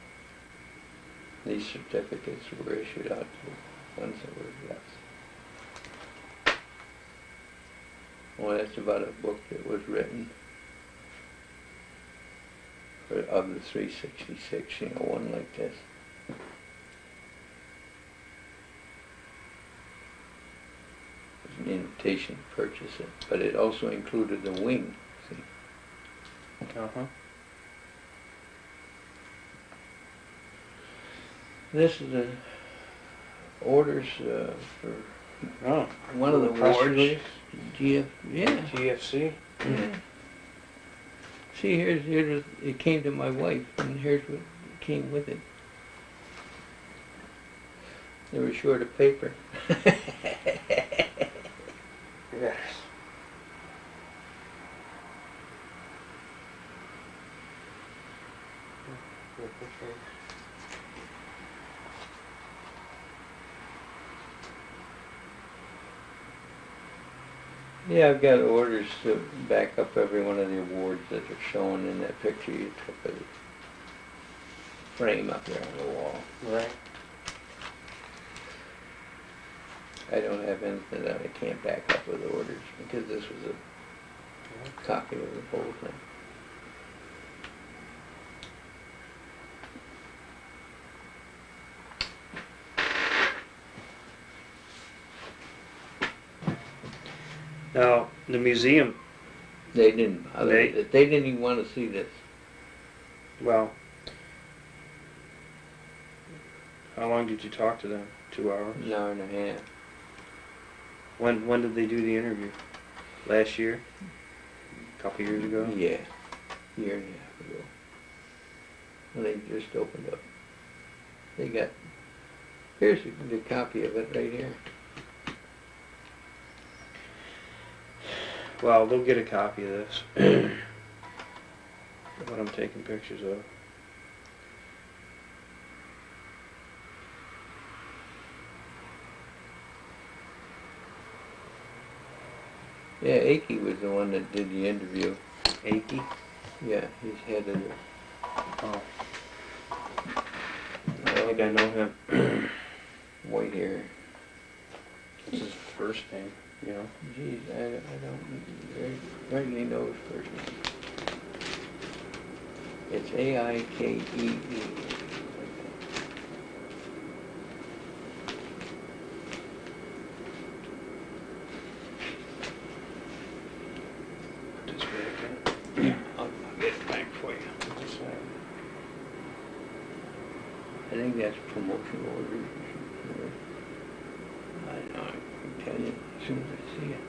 These certificates were issued out to the ones that were left. Well, that's about a book that was written of the 366, you know, one like this. It was an invitation to purchase it, but it also included the wing, see. This is the orders for one of the awards. GFC. Yeah. See, here's it came to my wife, and here's what came with it. They were short of paper. Yes. Yeah, I've got orders to back up every one of the awards that are shown in that picture you took of the frame up there on the wall. Right. I don't have anything that I can't back up with orders because this was a copy of the whole thing. Now, the museum, They didn't bother with it. They didn't even want to see this. well, how long did you talk to them? 2 hours? An hour and a half. When did they do the interview? Last year? A couple years ago? Yeah, year and a half ago. Well, they just opened up. They got, here's the copy of it right here. Well, they'll get a copy of this. What I'm taking pictures of. Yeah, Akey was the one that did the interview. Akey? Yeah, he's head of the... Oh. I think I know him. White hair. What's his first name, you know? Geez, I don't hardly know his first name. It's Aikee. Put this back Yeah, I'll get it back for you. I think that's promotion orders or something. I know, I can tell you as soon as I see it.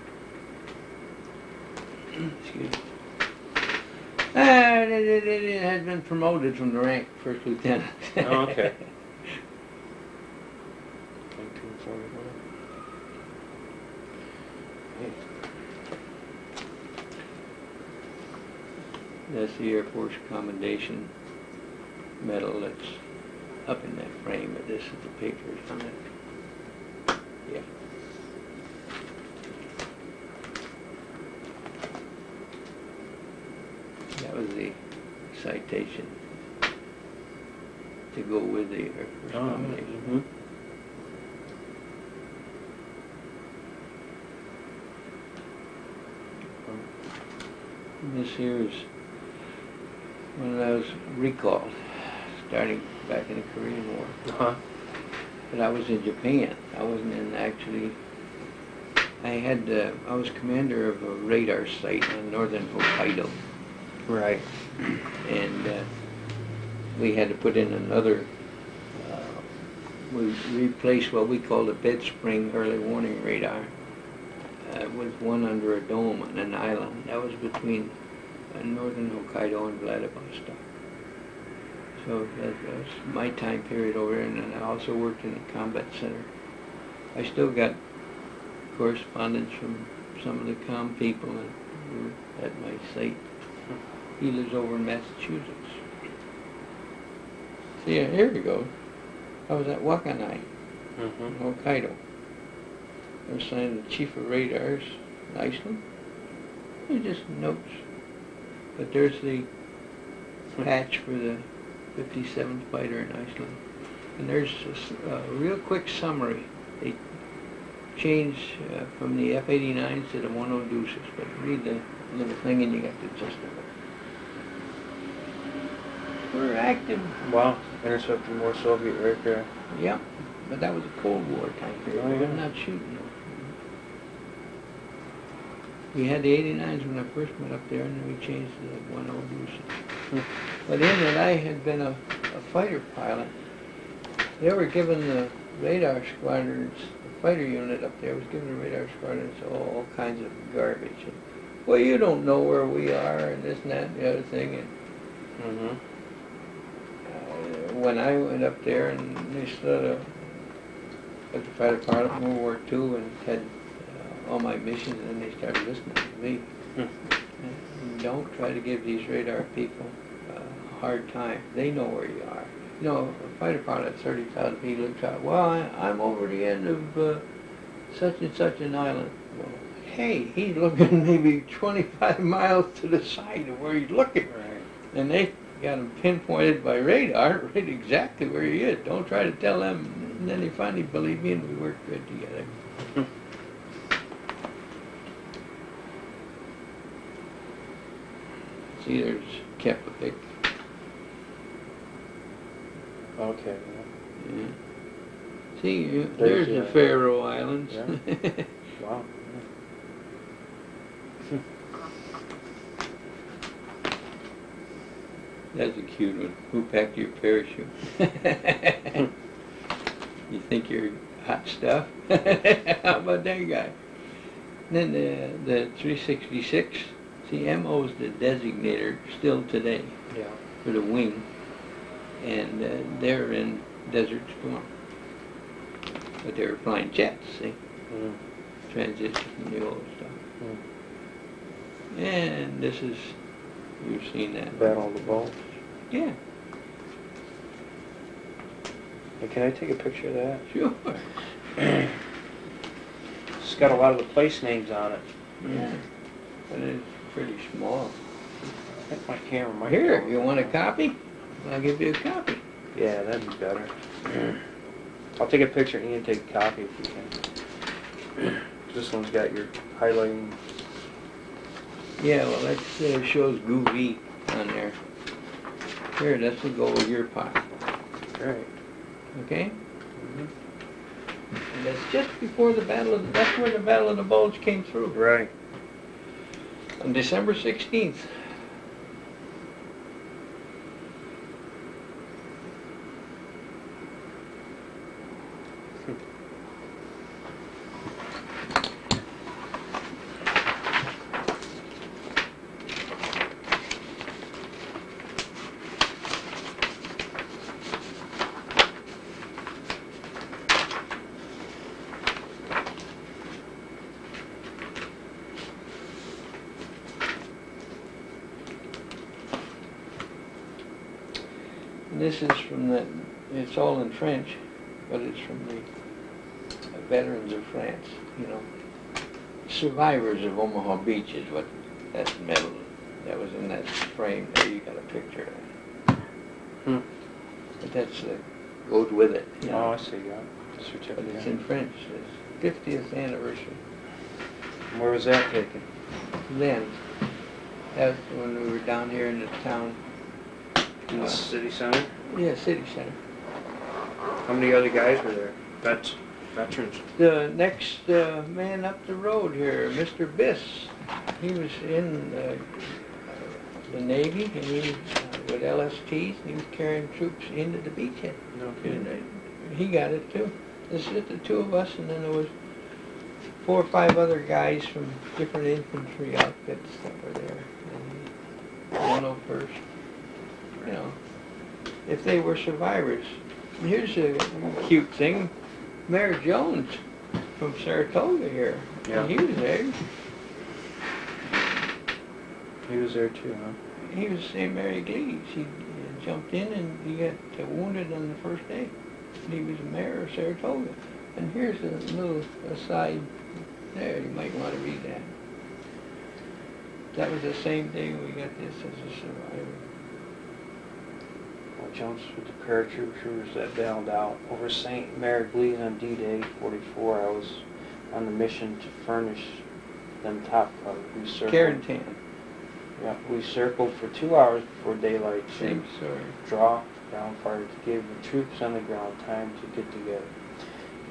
Excuse me. It has been promoted from the rank first lieutenant. Oh, okay. 1941. That's the Air Force Commendation Medal that's up in that frame, but this is the papers on it. Yeah. That was the citation to go with the Air Force Commendation. Mm-hmm. And this here is when I was recalled, starting back in the Korean War. Uh-huh. But I was in Japan. I wasn't in actually. I was commander of a radar site on northern Hokkaido. Right. And we had to put in another, we replaced what we called a bed spring early warning radar with one under a dome on an island. That was between northern Hokkaido and Vladivostok. So that was my time period over there, and then I also worked in the combat center. I still got correspondence from some of the comm people that were at my site. He lives over in Massachusetts. See, here we go. I was at Wakanai in Hokkaido. I was assigned the chief of radars in Iceland. They're just notes. But there's the patch for the 57th fighter in Iceland. And there's a real quick summary. They changed from the F-89s to the 10 Deuces, but read the little thing and you got the gist of it. We're active. Wow, intercepting more Soviet aircraft. Yeah, but that was a Cold War time period. Oh, yeah. We're not shooting them. We had the 89s when I first went up there, and then we changed to the 10 Deuces. But in it, I had been a fighter pilot. They were given the radar squadrons, the fighter unit up there was given the radar squadrons all kinds of garbage. And, well, you don't know where we are, and this and that and the other thing. And when I went up there, and they stood up at the fighter pilot in World War II and had all my missions, and they started listening to me. And don't try to give these radar people a hard time. They know where you are. You know, a fighter pilot at 30,000 feet looks out, well, I'm over the end of such and such an island. Well, hey, he's looking maybe 25 miles to the side of where he's looking. Right. And they got him pinpointed by radar, right exactly where he is. Don't try to tell them. And then they finally believed me, and we worked good together. See, there's Keflavik. Okay. Yeah. See, there's the Faroe Islands. Yeah. Wow. That's a cute one. Who packed your parachute? You think you're hot stuff? How about that guy? Then the 366 See, MO is the designator still today Yeah. for the wing, and they're in Desert Storm. But they were flying jets, see? Mm. Transition from the old stuff. Mm. And this is, you've seen that. Battle of the Bulge. Yeah, Hey, can I take a picture of that? sure. It's got a lot of the place names on it. Yeah, but it's pretty small. I think my camera might Here, go. you want a copy? I'll give you a copy. Yeah, that'd be better. I'll take a picture and you can take a copy if you can. This one's got your highlighting. Yeah, well, that shows Groovy on there. Here, this will go with your pile, Right. okay? Mm-hmm. And that's just before the that's where the Battle of the Bulge came through. Right. On December 16th. This is from the, it's all in French, but it's from the veterans of France, you know. Survivors of Omaha Beach is what, that's the medal that was in that frame there. You got a picture of that. Hmm. But that's, goes with it, you know. Oh, I see, yeah. The But certificate. it's in French. It's 50th anniversary. Where was that taken? Then, that was when we were down here in the town. In the city center? Yeah, city center. How many other guys were there? Veterans? The next man up the road here, Mr. Biss, he was in the Navy, and he was with LSTs, and he was carrying troops into the beachhead. No And, kidding. he got it too. This is the two of us, and then there was 4 or 5 other guys from different infantry outfits that were there. And 101st. You know, if they were survivors. And here's a cute thing. Mayor Jones from Saratoga here. Yeah. He was there. He was there too, huh? He was St. Mary Glees. He jumped in and he got wounded on the first day. And he was the mayor of Saratoga. And here's a little aside there. You might want to read that. That was the same day we got this as a survivor. Well, jumps with the paratroopers that bailed out. Over St. Mary Glees on D-Day 44, I was on the mission to furnish them top cover. We circled. Carentan. Yeah, we circled for 2 hours before daylight. Same story. Draw ground fire to give the troops on the ground time to get together.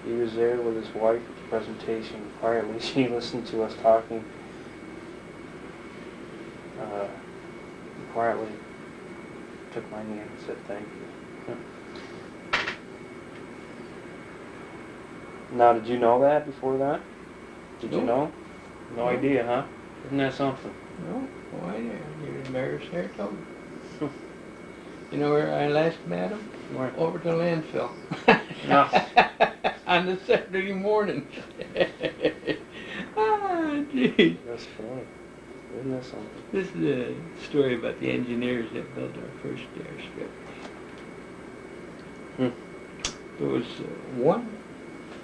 He was there with his wife at the presentation. Quietly, she listened to us talking. Quietly took my hand and said thank you. Now, did you know that before that? Did you Nope. know? No Nope. idea, huh? Isn't that something? No, why there? He was mayor of Saratoga. You know where I last met him? Where? Over to landfill. No. On the Saturday morning. Ah, geez. That's funny. Isn't that something? This is a story about the engineers that built our first airstrip. There was one,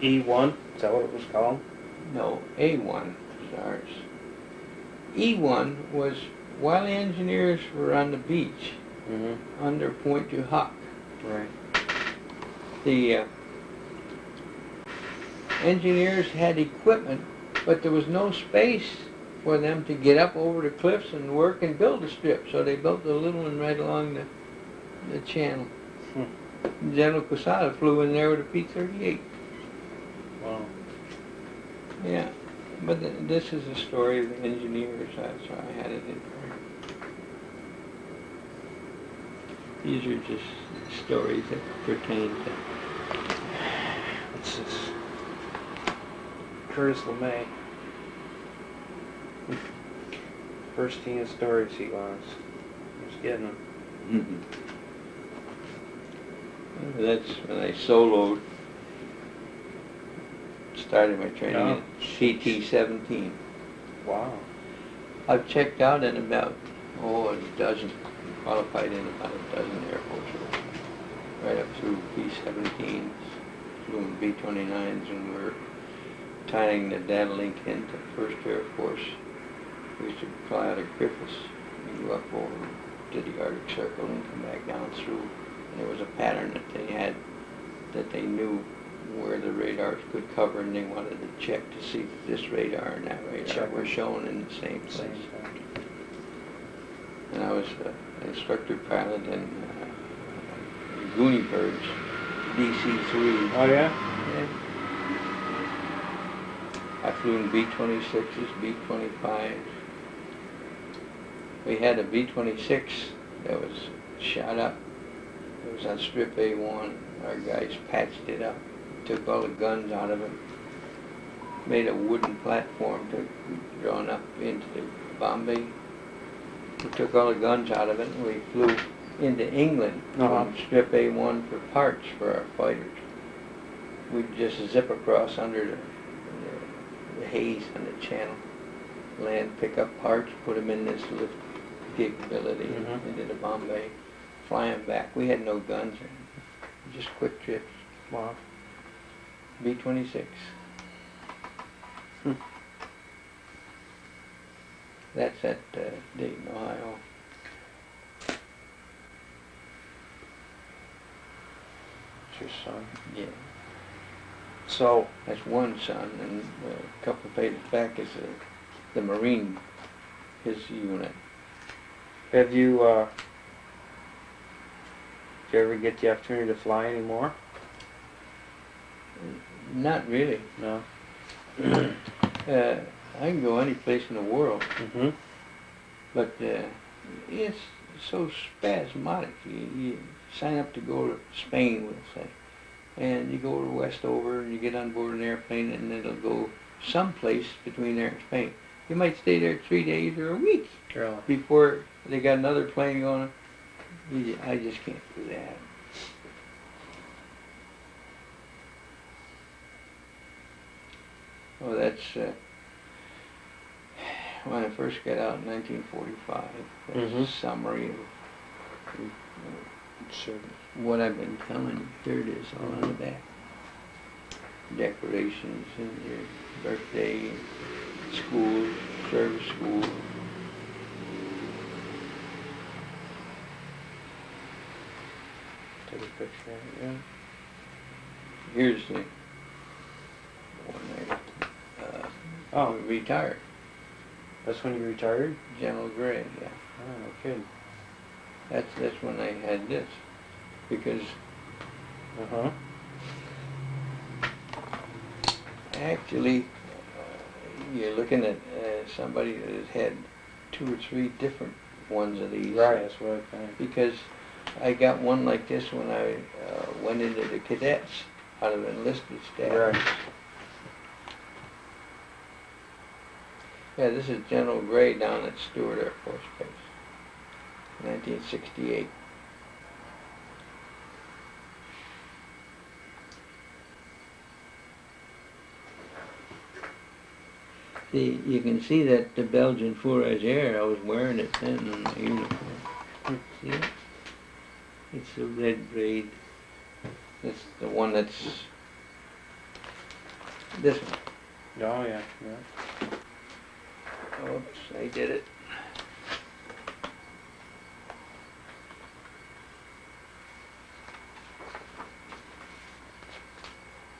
E1? Is that what it was called? no, A1 was ours. E1 was while the engineers were on the beach Mm-hmm. under Point du Hoc. Right. The engineers had equipment, but there was no space for them to get up over the cliffs and work and build a strip, so they built the little one right along the channel. General Quesada flew in there with a P-38. Wow. Yeah, but this is a story of the engineers, so I had it in there. These are just stories that pertain to... What's this? Curtis LeMay. First team of stories he wants. He's getting them. That's when I soloed. Started my training Oh. at PT-17. Wow. I've checked out in about, a dozen, qualified in about a dozen Air Force roles. Right up through B-17s, flew in B-29s, and we're tying the data link into 1st Air Force. We used to fly out of Griffiths and go up over to the Arctic Circle and come back down through. And there was a pattern that they had, that they knew where the radars could cover, and they wanted to check to see if this radar and that radar were shown in the same place. And I was an instructor pilot in Goonie Birds, DC-3. Oh yeah? Yeah. I flew in B-26s, B-25s. We had a B-26 that was shot up. It was on strip A1. Our guys patched it up, took all the guns out of it, made a wooden platform drawn up into Bombay. We took all the guns out of it, and we flew into England from strip A1 for parts for our fighters. We'd just zip across under the haze on the channel, land, pick up parts, put them in this lift capability into the Bombay, fly them back. We had no guns or anything, just quick trips. Wow. B-26. That's at Dayton, Ohio. It's your son. Yeah. So That's one son, and a couple of pages back is the Marine, his unit. have you did you ever get the opportunity to fly anymore? Not really. No. I can go any place in the world, Mm-hmm. but it's so spasmodic. You sign up to go to Spain, we'll say, and you go to Westover and you get on board an airplane, and it'll go someplace between there and Spain. You might stay there 3 days or a week Really? before they got another plane going. I just can't do that. Oh, that's when I first got out in 1945. That's a summary of what I've been telling you. Here it is, all on the back. Decorations and your birthday, school, service school. Take a picture of it, yeah. Here's the one I retired. That's when you retired? General Gray, yeah. Oh, no kidding. That's when I had this, because actually you're looking at somebody that has had 2 or 3 different ones of these. Right, that's what I think. Because I got one like this when I went into the cadets out of enlisted staff. Right. Yeah, this is General Gray down at Stewart Air Force Base, 1968. See, you can see that the Belgian Fourragère, I was wearing it then in my uniform. See it? It's the red braid. It's the one that's this one. Oh, yeah, yeah. Oops, I did it.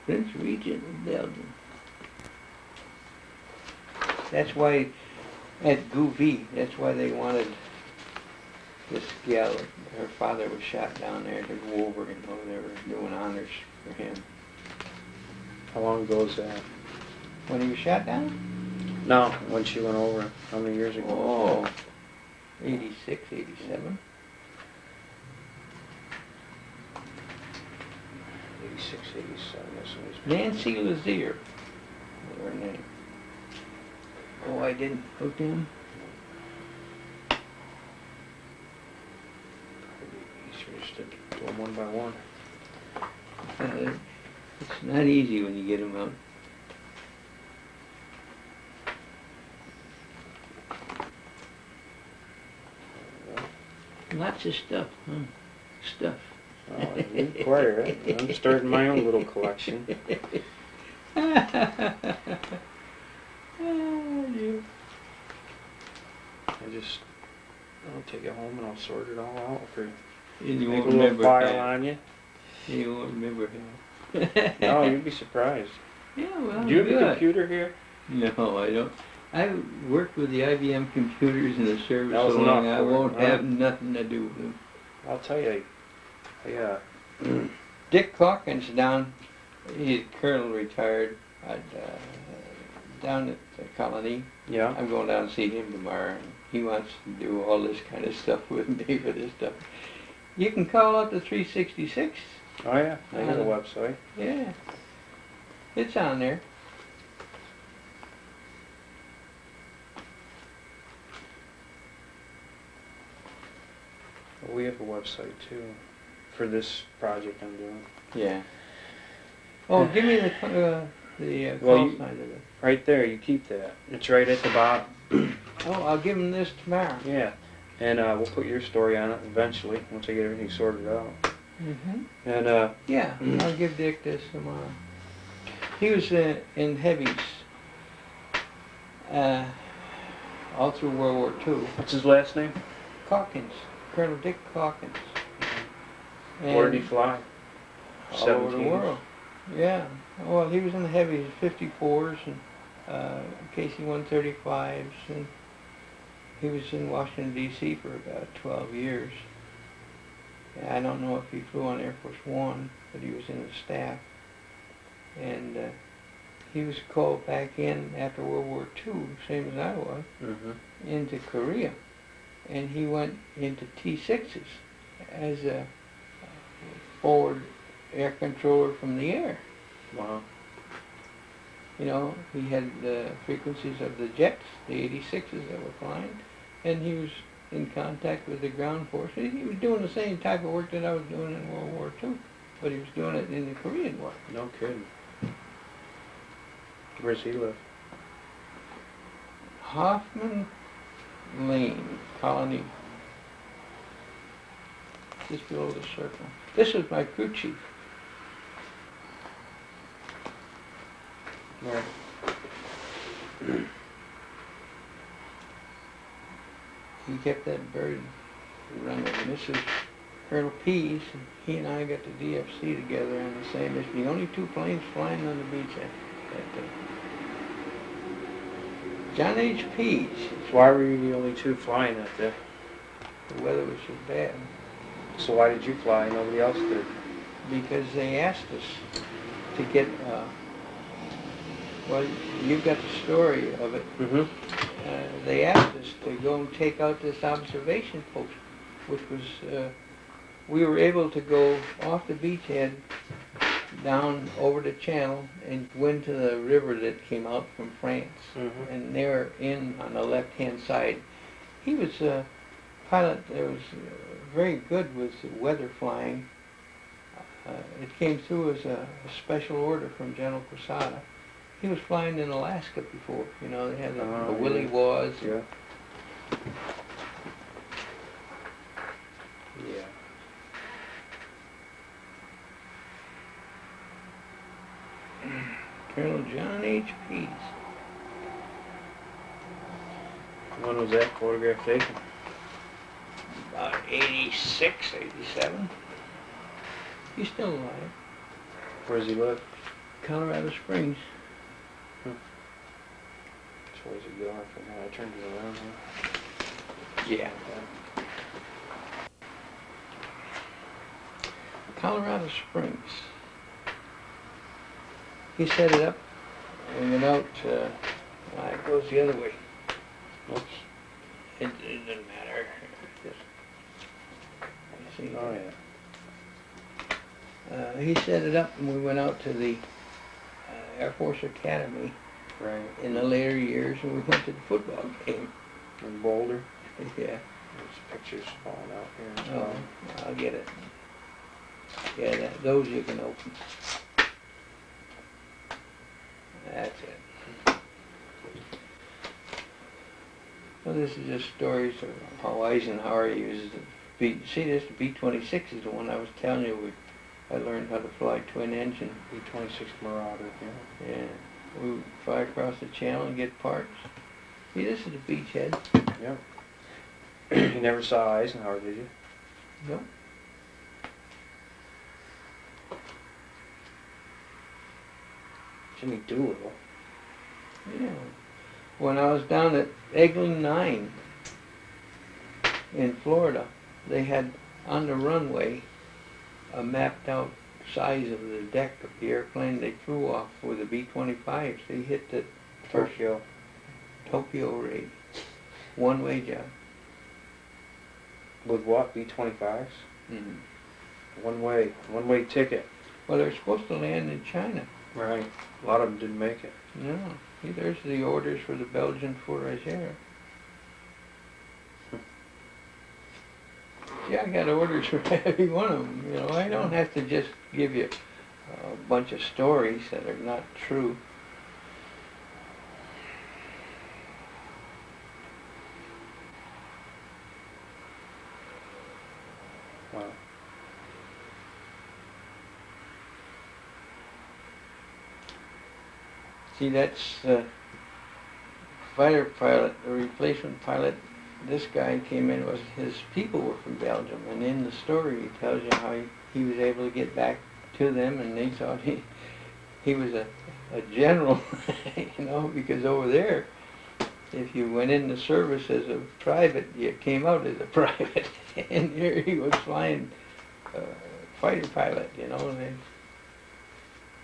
Prince Regent of Belgium. That's why at Gouvy, that's why they wanted this gal. Her father was shot down there to go over, you know, they were doing honors for him. How long ago was that? When he was shot down? No, when she went over. How many years ago? Oh, 86, 87. 86, 87. That's when he's Nancy Lazier was her name. Oh, I didn't hook him. them one by one. It's not easy when you get them out. Lots of stuff, huh? Stuff. Oh, you acquire it. I'm starting my own little collection. I'll take it home and I'll sort it all out for you. And you Make won't a little remember file him. on you. You won't remember him. No, you'd be surprised. Yeah, well, Do you have good. a computer here? No, I don't. I worked with the IBM computers in the service That was so long, enough I for it, won't huh? have nothing to do with them. I'll tell you. Dick Calkins down, he's colonel retired, down at the colony. Yeah. I'm going down to see him tomorrow. And he wants to do all this kind of stuff with me with this stuff. You can call up the 366. Oh yeah, I got a website. Yeah. It's on there. We have a website too, for this project I'm doing. Yeah. Oh, give me the Well, call you- sign of it. Right there, you keep that. It's right at the bottom. Oh, I'll give him this tomorrow. Yeah. And we'll put your story on it eventually, once I get everything sorted out. Mm-hmm. And Yeah, I'll give Dick this tomorrow. He was in heavies all through World War II. what's his last name? Calkins, Colonel Dick Calkins. Where did he fly? All over the world. Yeah. Well, he was in the heavies, 54s and KC-135s, and he was in Washington, D.C. for about 12 years. I don't know if he flew on Air Force One, but he was in the staff. And he was called back in after World War II, same as I was, into Korea. And he went into T-6s as a forward air controller from the air. Wow. You know, he had the frequencies of the jets, the 86s that were flying, and he was in contact with the ground forces. He was doing the same type of work that I was doing in World War II, but he was doing it in the Korean War. No kidding. Where's he live? Hoffman Lane, Colony, just below the circle. This is my crew chief. Right. He kept that bird running. This is Colonel Pease, and he and I got the DFC together on the same mission. The only two planes flying on the beach that day. John H. Pease. Why were you the only two flying that day? The weather was so bad. So why did you fly? Nobody else did. Because they asked us to get, well, you've got the story of it. Mm-hmm. They asked us to go and take out this observation post, which was, we were able to go off the beachhead down over the channel and go into the river that came out from France. Mm-hmm. And they were in on the left-hand side. He was a pilot that was very good with weather flying. It came through as a special order from General Quesada. He was flying in Alaska before, you know, they had the Willie Was. Yeah. Yeah. Colonel John H. Pease. When was that photograph taken? About 86, 87. He's still alive. Where does he live? Colorado Springs. So where's he going from now? I turned it around, huh? Yeah. Colorado Springs. He set it up and went out, it goes the other way. Oops. It doesn't matter. Just, you see, Oh, yeah. he set it up and we went out to the Air Force Academy Right. in the later years and we went to the football game. In Boulder. Yeah. There's pictures falling out here as Oh, well. I'll get it. Yeah, those you can open. That's it. Well, this is just stories of how Eisenhower uses the B. See, this B-26 is the one I was telling you. I learned how to fly twin engine. B-26 Marauder, yeah. Yeah, we would fly across the channel and get parts. See, this is the beachhead. Yeah. You never saw Eisenhower, did you? Nope. Jimmy Doolittle. Yeah. When I was down at Eglin 9 in Florida, they had on the runway a mapped out size of the deck of the airplane they flew off with the B-25s. They hit the first Tokyo raid. One-way job. With what? B-25s? Mm-hmm. One-way ticket. Well, they're supposed to land in China. Right. A lot of them didn't make it. No. See, there's the orders for the Belgian fourragère. Yeah, I got orders for every one of them. You know, I don't have to just give you a bunch of stories that are not true. Wow. See, that's the fighter pilot, the replacement pilot. This guy came in, his people were from Belgium, and in the story he tells you how he was able to get back to them, and they thought he was a general, you know, because over there, if you went in the service as a private, you came out as a private, and here he was flying fighter pilot, you know. And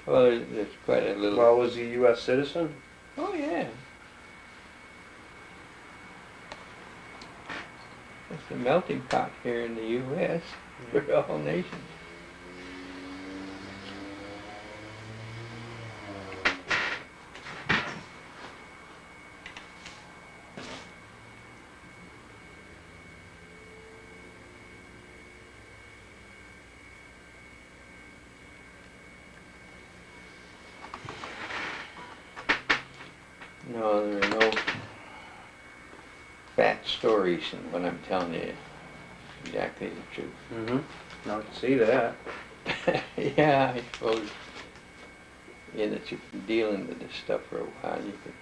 well, there's quite a little. Well, was he a U.S. citizen? Oh yeah. It's the melting pot here in the U.S. for all nations. No, there are no fat stories in what I'm telling you. Exactly the truth. Mm-hmm. I can see that. Yeah, I suppose in that you've been dealing with this stuff for a while, you can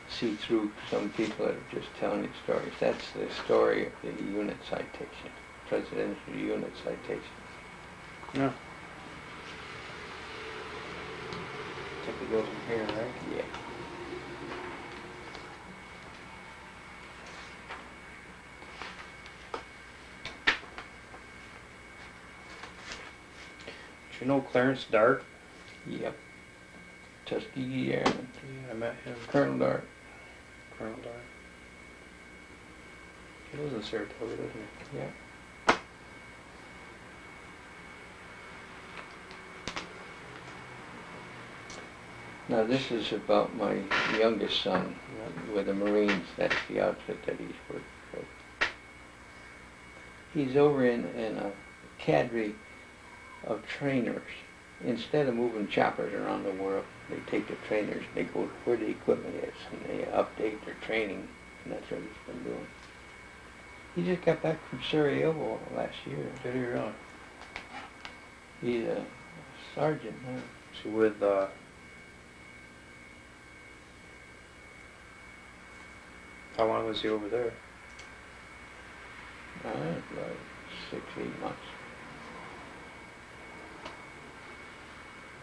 see through some people that are just telling you stories. That's the story of the unit citation, presidential unit citation. Yeah. I think it goes in here, right? Yeah. Do you know Clarence Dart? Yep. Tuskegee Airman. Yeah, I met him. Colonel Dart. Colonel Dart. He lives in Saratoga, doesn't he? Yeah. Now this is about my youngest son with the Marines. That's the outfit that he's working for. He's over in a cadre of trainers. Instead of moving choppers around the world, they take the trainers, they go where the equipment is, and they update their training, and that's what he's been doing. He just got back from Sarajevo last year. Did he really? He's a sergeant now. So with, how long was he over there? Like 6, 8 months.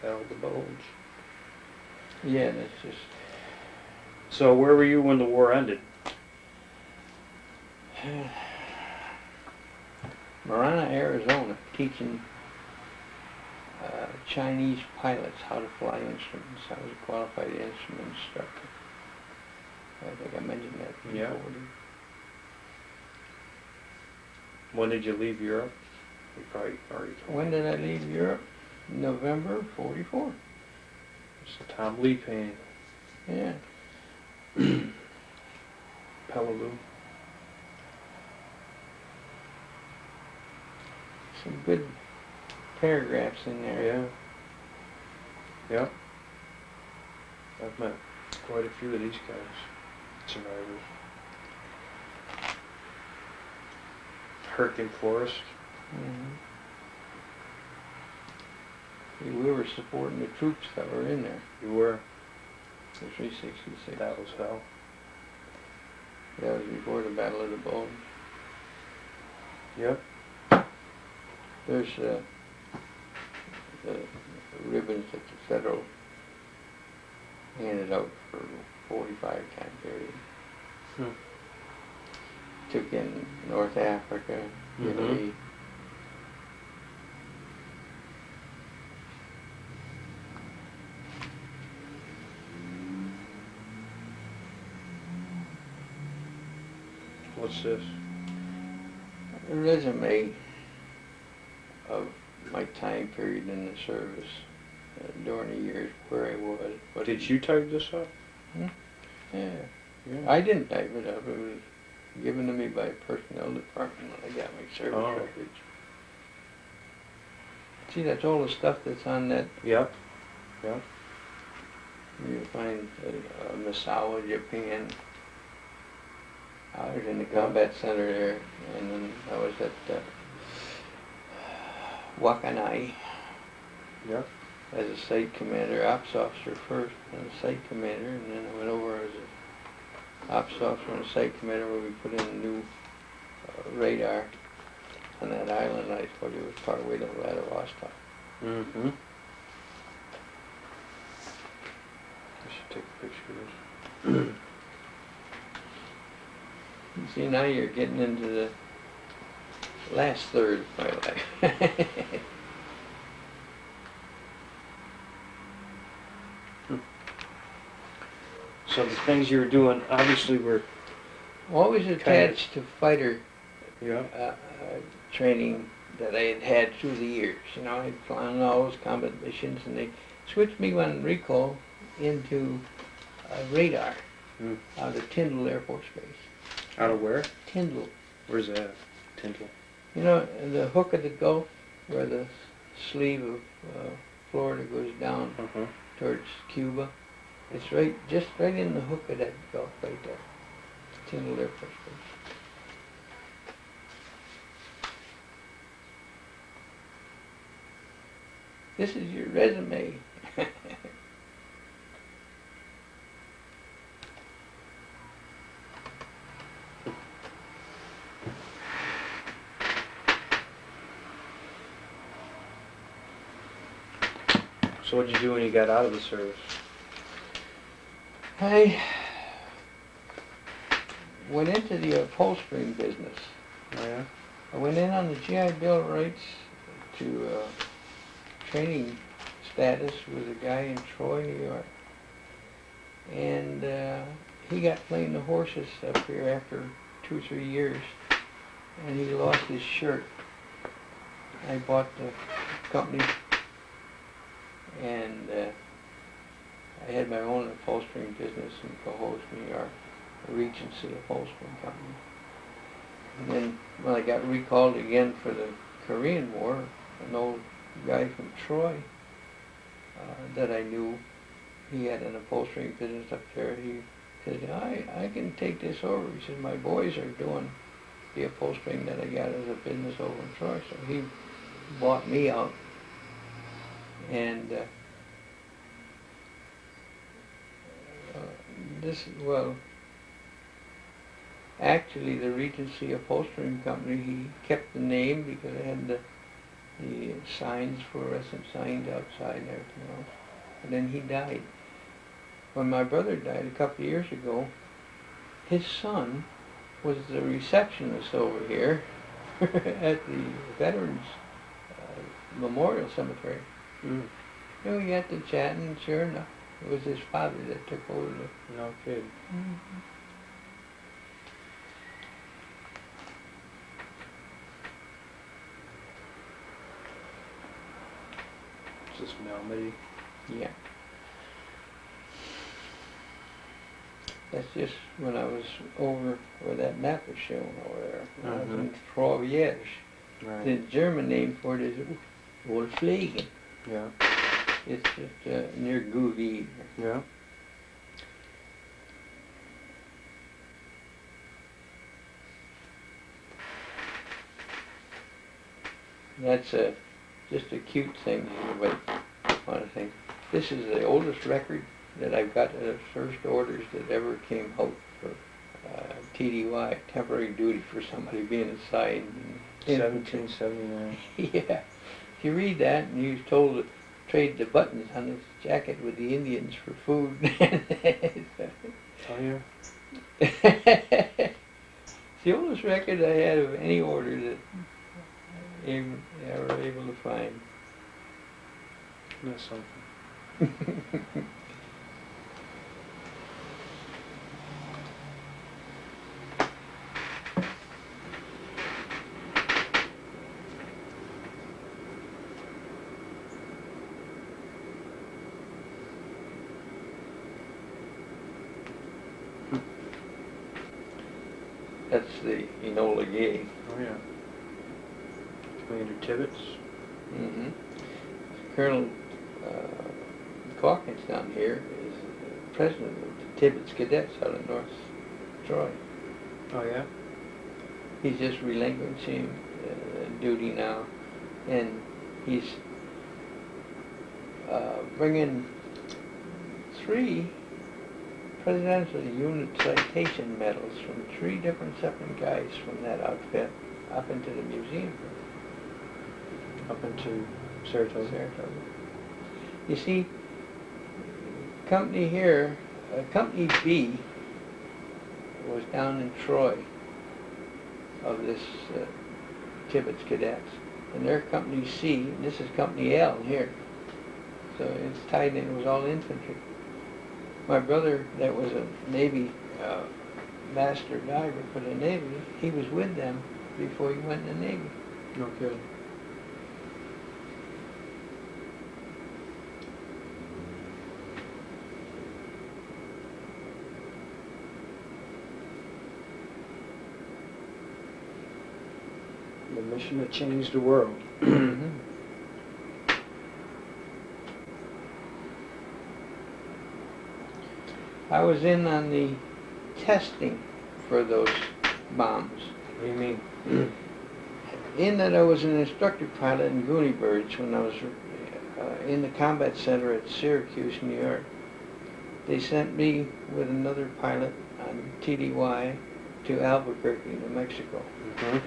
Held the bulge. Yeah, that's just... So where were you when the war ended? Marana, Arizona, teaching Chinese pilots how to fly instruments. I was a qualified instrument instructor. I think I mentioned that before. Yeah. When did you leave Europe? You probably already told When me. did I leave Europe? November 44. It's the Tom Lee painting. Yeah. Peleliu. Some good paragraphs in there. Yeah. Yep. I've met quite a few of these guys, survivors. Hurricane Forest. We were supporting the troops that were in there. You were. The 366. That was hell. That was before the Battle of the Bulge. Yep. There's the ribbons that the federal handed out for 45 time period. Took in North Africa, Italy. What's this? A resume of my time period in the service during the years where I was. But did you type this up? Yeah. I didn't type it up. It was given to me by a personnel department when I got my service records. See, that's all the stuff that's on that. Yep. Yep. You find Misawa, Japan. I was in the combat center there, and then I was at Wakanai. Yep. As a site commander, ops officer first, and a site commander, and then I went over as a ops officer and a site commander where we put in a new radar on that island I told you was part of way to Vladivostok. I should take a picture of this. You see, now you're getting into the last third of my life. So the things you were doing obviously were always attached to fighter yeah. Training that I had had through the years. You know, I'd flown all those combat missions, and they switched me on recall into radar out of Tyndall Air Force Base. Out of where? Tyndall. Where's that? Tyndall. You know, the hook of the Gulf, where the sleeve of Florida goes down towards Cuba. It's just right in the hook of that Gulf right there. Tyndall Air Force Base. This is your resume. So what did you do when you got out of the service? I went into the upholstering business. Oh yeah? I went in on the GI Bill rights to training status with a guy in Troy, New York. And he got playing the horses up here after 2 or 3 years. And he lost his shirt. I bought the company. And I had my own upholstering business in Cohoes, New York, a Regency upholstering company. And then when I got recalled again for the Korean War, an old guy from Troy that I knew, he had an upholstering business up there. He said, I can take this over. He said, my boys are doing the upholstering that I got as a business over in Troy. So he bought me out. And actually the Regency Upholstering Company, he kept the name because it had the signs, fluorescent signs outside and everything else. And then he died. When my brother died a couple of years ago, his son was the receptionist over here at the Veterans Memorial Cemetery. You know, we got to chatting, and sure enough, it was his father that took over the... No kid. Is this Malmedy? Yeah. That's just when I was over where that map was shown over there. When I was in Troyes. Right. The German name for it is Wolfshagen. Yeah. It's just near Gouvy. Yeah. That's just a cute thing everybody want to think. This is the oldest record that I've got of first orders that ever came out for TDY, temporary duty for somebody being assigned. 1779. Yeah. If you read that and he was told to trade the buttons on his jacket with the Indians for food. Oh yeah. It's the oldest record I had of any order that I were able to find. That's something. That's the Enola Gay. Oh yeah. Commander Tibbetts. Mm-hmm. Colonel Calkins down here is president of the Tibbetts Cadets out of North Troy. Oh yeah. He's just relinquishing duty now, and he's bringing 3 Presidential Unit Citation Medals from 3 different separate guys from that outfit up into the museum. Up into Saratoga. You see, company here, Company B was down in Troy of this Tibbetts Cadets, and their Company C, and this is Company L here. So it's tied in, it was all infantry. My brother, that was a Navy master diver for the Navy, he was with them before he went in the Navy. No kidding. The mission that changed the world. Mm-hmm. I was in on the testing for those bombs. What do you mean? In that I was an instructor pilot in Goonie Birds when I was in the combat center at Syracuse, New York. They sent me with another pilot on TDY to Albuquerque, New Mexico. Mm-hmm.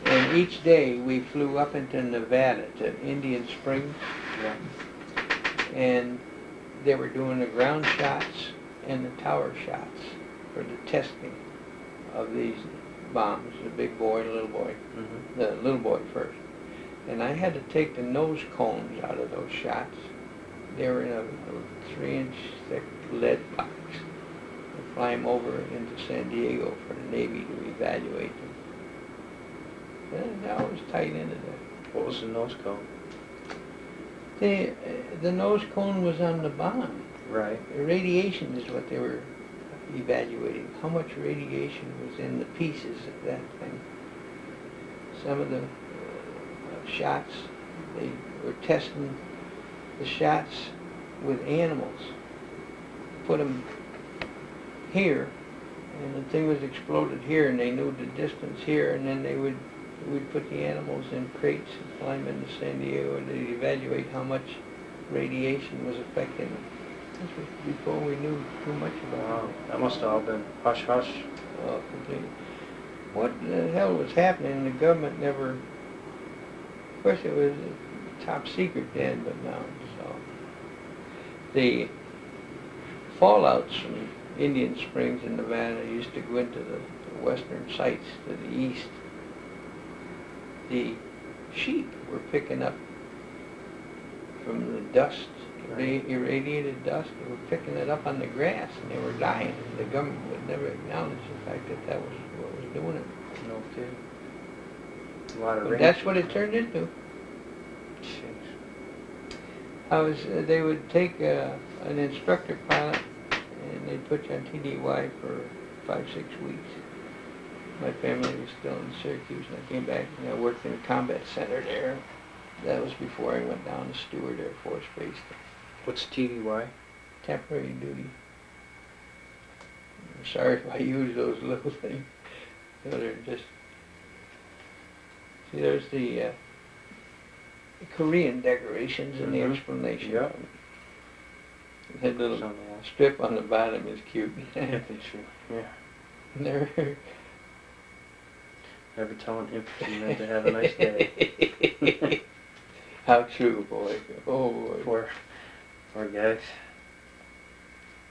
And each day we flew up into Nevada to Indian Springs. Yeah. And they were doing the ground shots and the tower shots for the testing of these bombs, the big boy, the little boy. Mm-hmm. The little boy first. And I had to take the nose cones out of those shots. They were in a 3-inch thick lead box. And fly them over into San Diego for the Navy to evaluate them. And I was tight into that. What was the nose cone? The nose cone was on the bomb. Right. The radiation is what they were evaluating. How much radiation was in the pieces of that thing. Some of the shots, they were testing the shots with animals. Put them here, and the thing was exploded here, and they knew the distance here, and then we'd put the animals in crates and fly them into San Diego, and they'd evaluate how much radiation was affecting them. This was before we knew too much about Wow. it. That must have all been hush-hush. Oh, completely. What the hell was happening? The government never... Of course, it was top secret then, but now it's all... The fallouts from Indian Springs in Nevada used to go into the western sites to the east. The sheep were picking up from the dust, irradiated dust. They were picking it up on the grass, and they were dying. The government would never acknowledge the fact that that was what was doing it. No kidding. A lot of But rain. that's what it turned into. Jeez. They would take an instructor pilot, and they'd put you on TDY for 5-6 weeks. My family was still in Syracuse, and I came back and I worked in a combat center there. That was before I went down to Stewart Air Force Base. What's TDY? Temporary duty. I'm sorry if I use those little things. They're just... See, there's the Korean decorations in the explanation. Yeah. That little strip on the bottom is cute. Yeah. They're Never tell an infantryman to have a nice day. How true, boy. Oh, boy. Poor guys.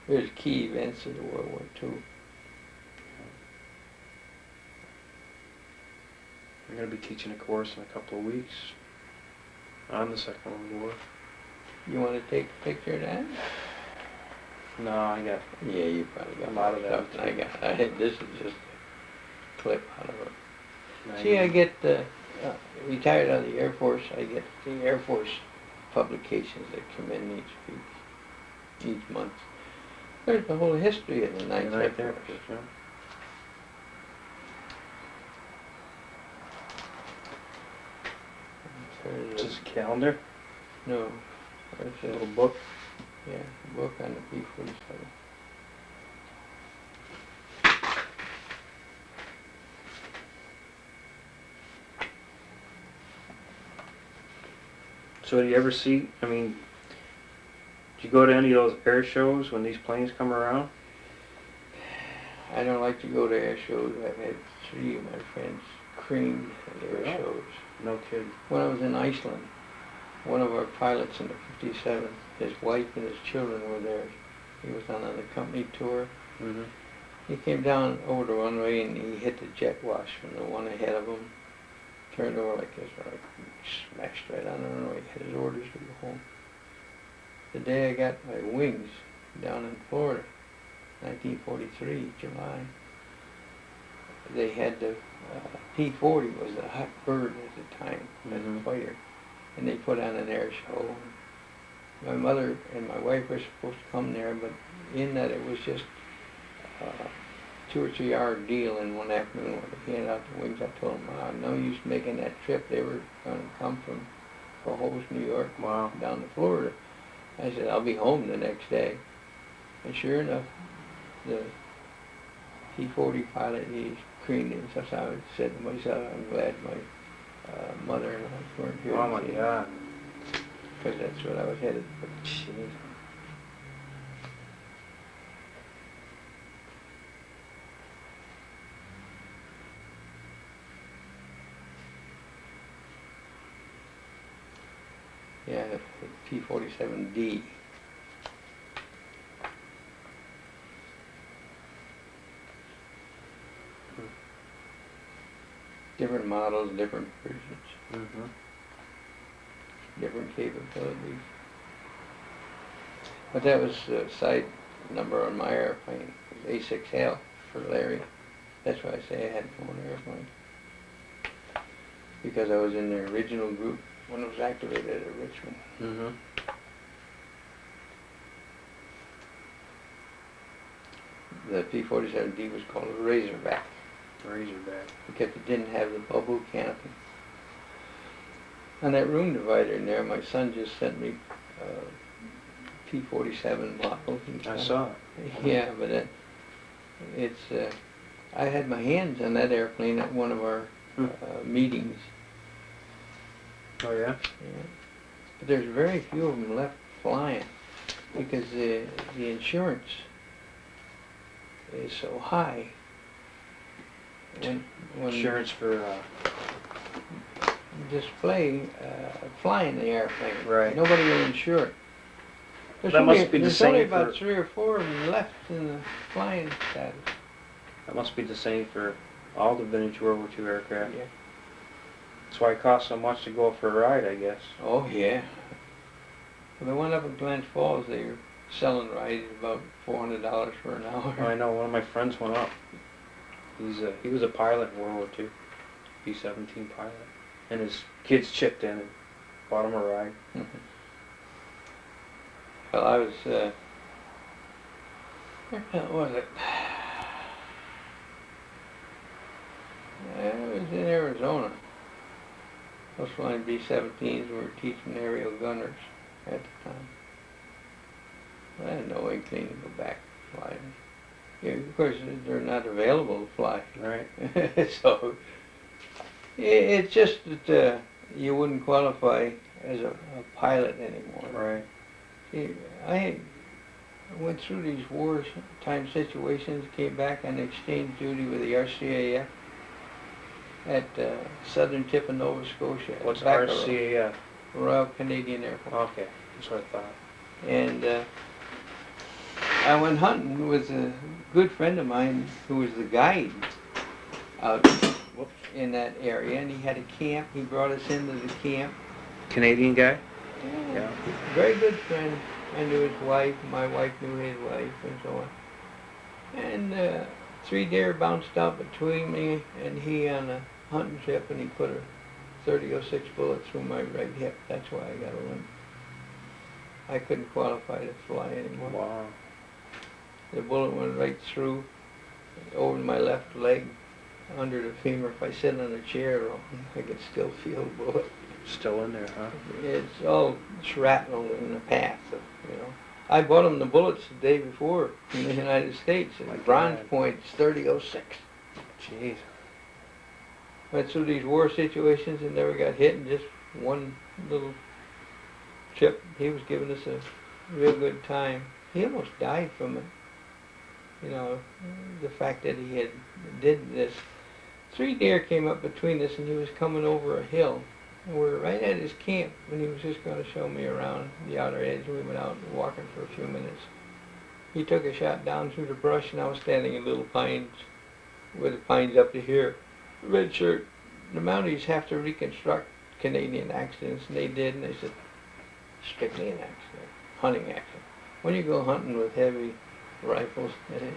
There's key events of the World War II. I'm going to be teaching a course in a couple of weeks on the Second World War. You want to take a picture of that? No, I got... Yeah, you probably got a lot of stuff that. than I got. This is just a clip out of it. 90. See, I get retired out of the Air Force. I get the Air Force publications that come in each month. There's the whole history of the Ninth Right Air there. Force. Yeah. There's Is this a calendar? no, there's A a little book? book on the P-47. So do you ever see, I mean, do you go to any of those air shows when these planes come around? I don't like to go to air shows. I've had 3 of my friends creamed at air Really? shows. No kidding. When I was in Iceland, one of our pilots in the 57, his wife and his children were there. He was on a company tour. Mm-hmm. He came down over the runway and he hit the jet wash from the one ahead of him. Turned over like this, like smashed right on the runway. Had his orders to go home. The day I got my wings down in Florida, 1943, July, they had the P-40 was a hot bird at the time, as a fighter, and they put on an air show. My mother and my wife were supposed to come there, but in that it was just a 2 or 3 hour deal in one afternoon where they handed out the wings. I told them, no use making that trip. They were going to come from Cohoes, New York, down to Florida. I said, I'll be home the next day. And sure enough, the P-40 pilot, he creamed it. So I said to myself, I'm glad my mother and I weren't here. Oh my God. Because that's what I was headed for. Jeez. Yeah, the P-47D. Different models, different versions, different capabilities. But that was the side number on my airplane. It was A6L for Larry. That's why I say I had my own airplane. Because I was in the original group when it was activated at Richmond. The P-47D was called a Razorback. Razorback. Because it didn't have the bubble canopy. On that room divider in there, my son just sent me P-47 models. I saw it. Yeah, but it's I had my hands on that airplane at one of our meetings. Oh yeah? Yeah. But there's very few of them left flying because the insurance is so high. When Insurance for display flying the airplane, right? Nobody will insure it. That must be the same. There's only about 3 or 4 of them left in the flying status. That must be the same for all the vintage World War II aircraft. Yeah. That's why it costs so much to go for a ride, I guess. Oh yeah. When I went up in Glens Falls, they were selling rides about $400 for an hour. I know one of my friends went up. He was a pilot in World War II, B-17 pilot, and his kids chipped in and bought him a ride. Well, I was where the hell was it? I was in Arizona. Those flying B-17s were teaching aerial gunners at the time. I had no inkling to go back flying. Yeah, of course, they're not available to fly. Right. So, it's just that you wouldn't qualify as a pilot anymore. Right. See, I went through these wartime situations, came back on exchange duty with the RCAF at southern tip of Nova Scotia. What's Back RCAF? Royal Canadian Air Force. Okay, that's what I thought. And I went hunting with a good friend of mine who was the guide out in that area, and he had a camp. He brought us into the camp. Canadian guy? Yeah. Very good friend. I knew his wife, my wife knew his wife, and so on. And 3 deer bounced out between me and he on a hunting trip, and he put a .30-06 bullet through my right hip. That's why I got a limp. I couldn't qualify to fly anymore. Wow. The bullet went right through, over my left leg, under the femur. If I sit on a chair, I could still feel the bullet. Still in there, huh? It's all shrapnel in the path, you know. I bought him the bullets the day before in the United States, and Bronze Point's .30-06. Jeez. Went through these war situations and never got hit in just one little trip. He was giving us a real good time. He almost died from it. You know, the fact that he did this. 3 deer came up between us, and he was coming over a hill. And we were right at his camp, and he was just going to show me around the outer edge. We went out walking for a few minutes. He took a shot down through the brush, and I was standing in little pines, with the pines up to here. Red shirt. The Mounties have to reconstruct Canadian accidents, and they did, and they said, strictly an accident, hunting accident. When you go hunting with heavy rifles, that's a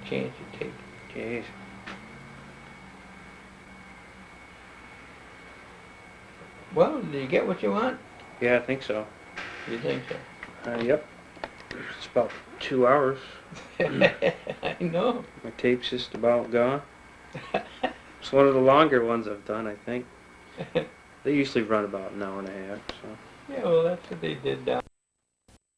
chance you take. Jeez. Well, did you get what you want? Yeah, I think so. You think so? Yep. It's about 2 hours. I know. My tape's just about gone. It's one of the longer ones I've done, I think. They usually run about an hour and a half, so. Yeah, well, that's what they did down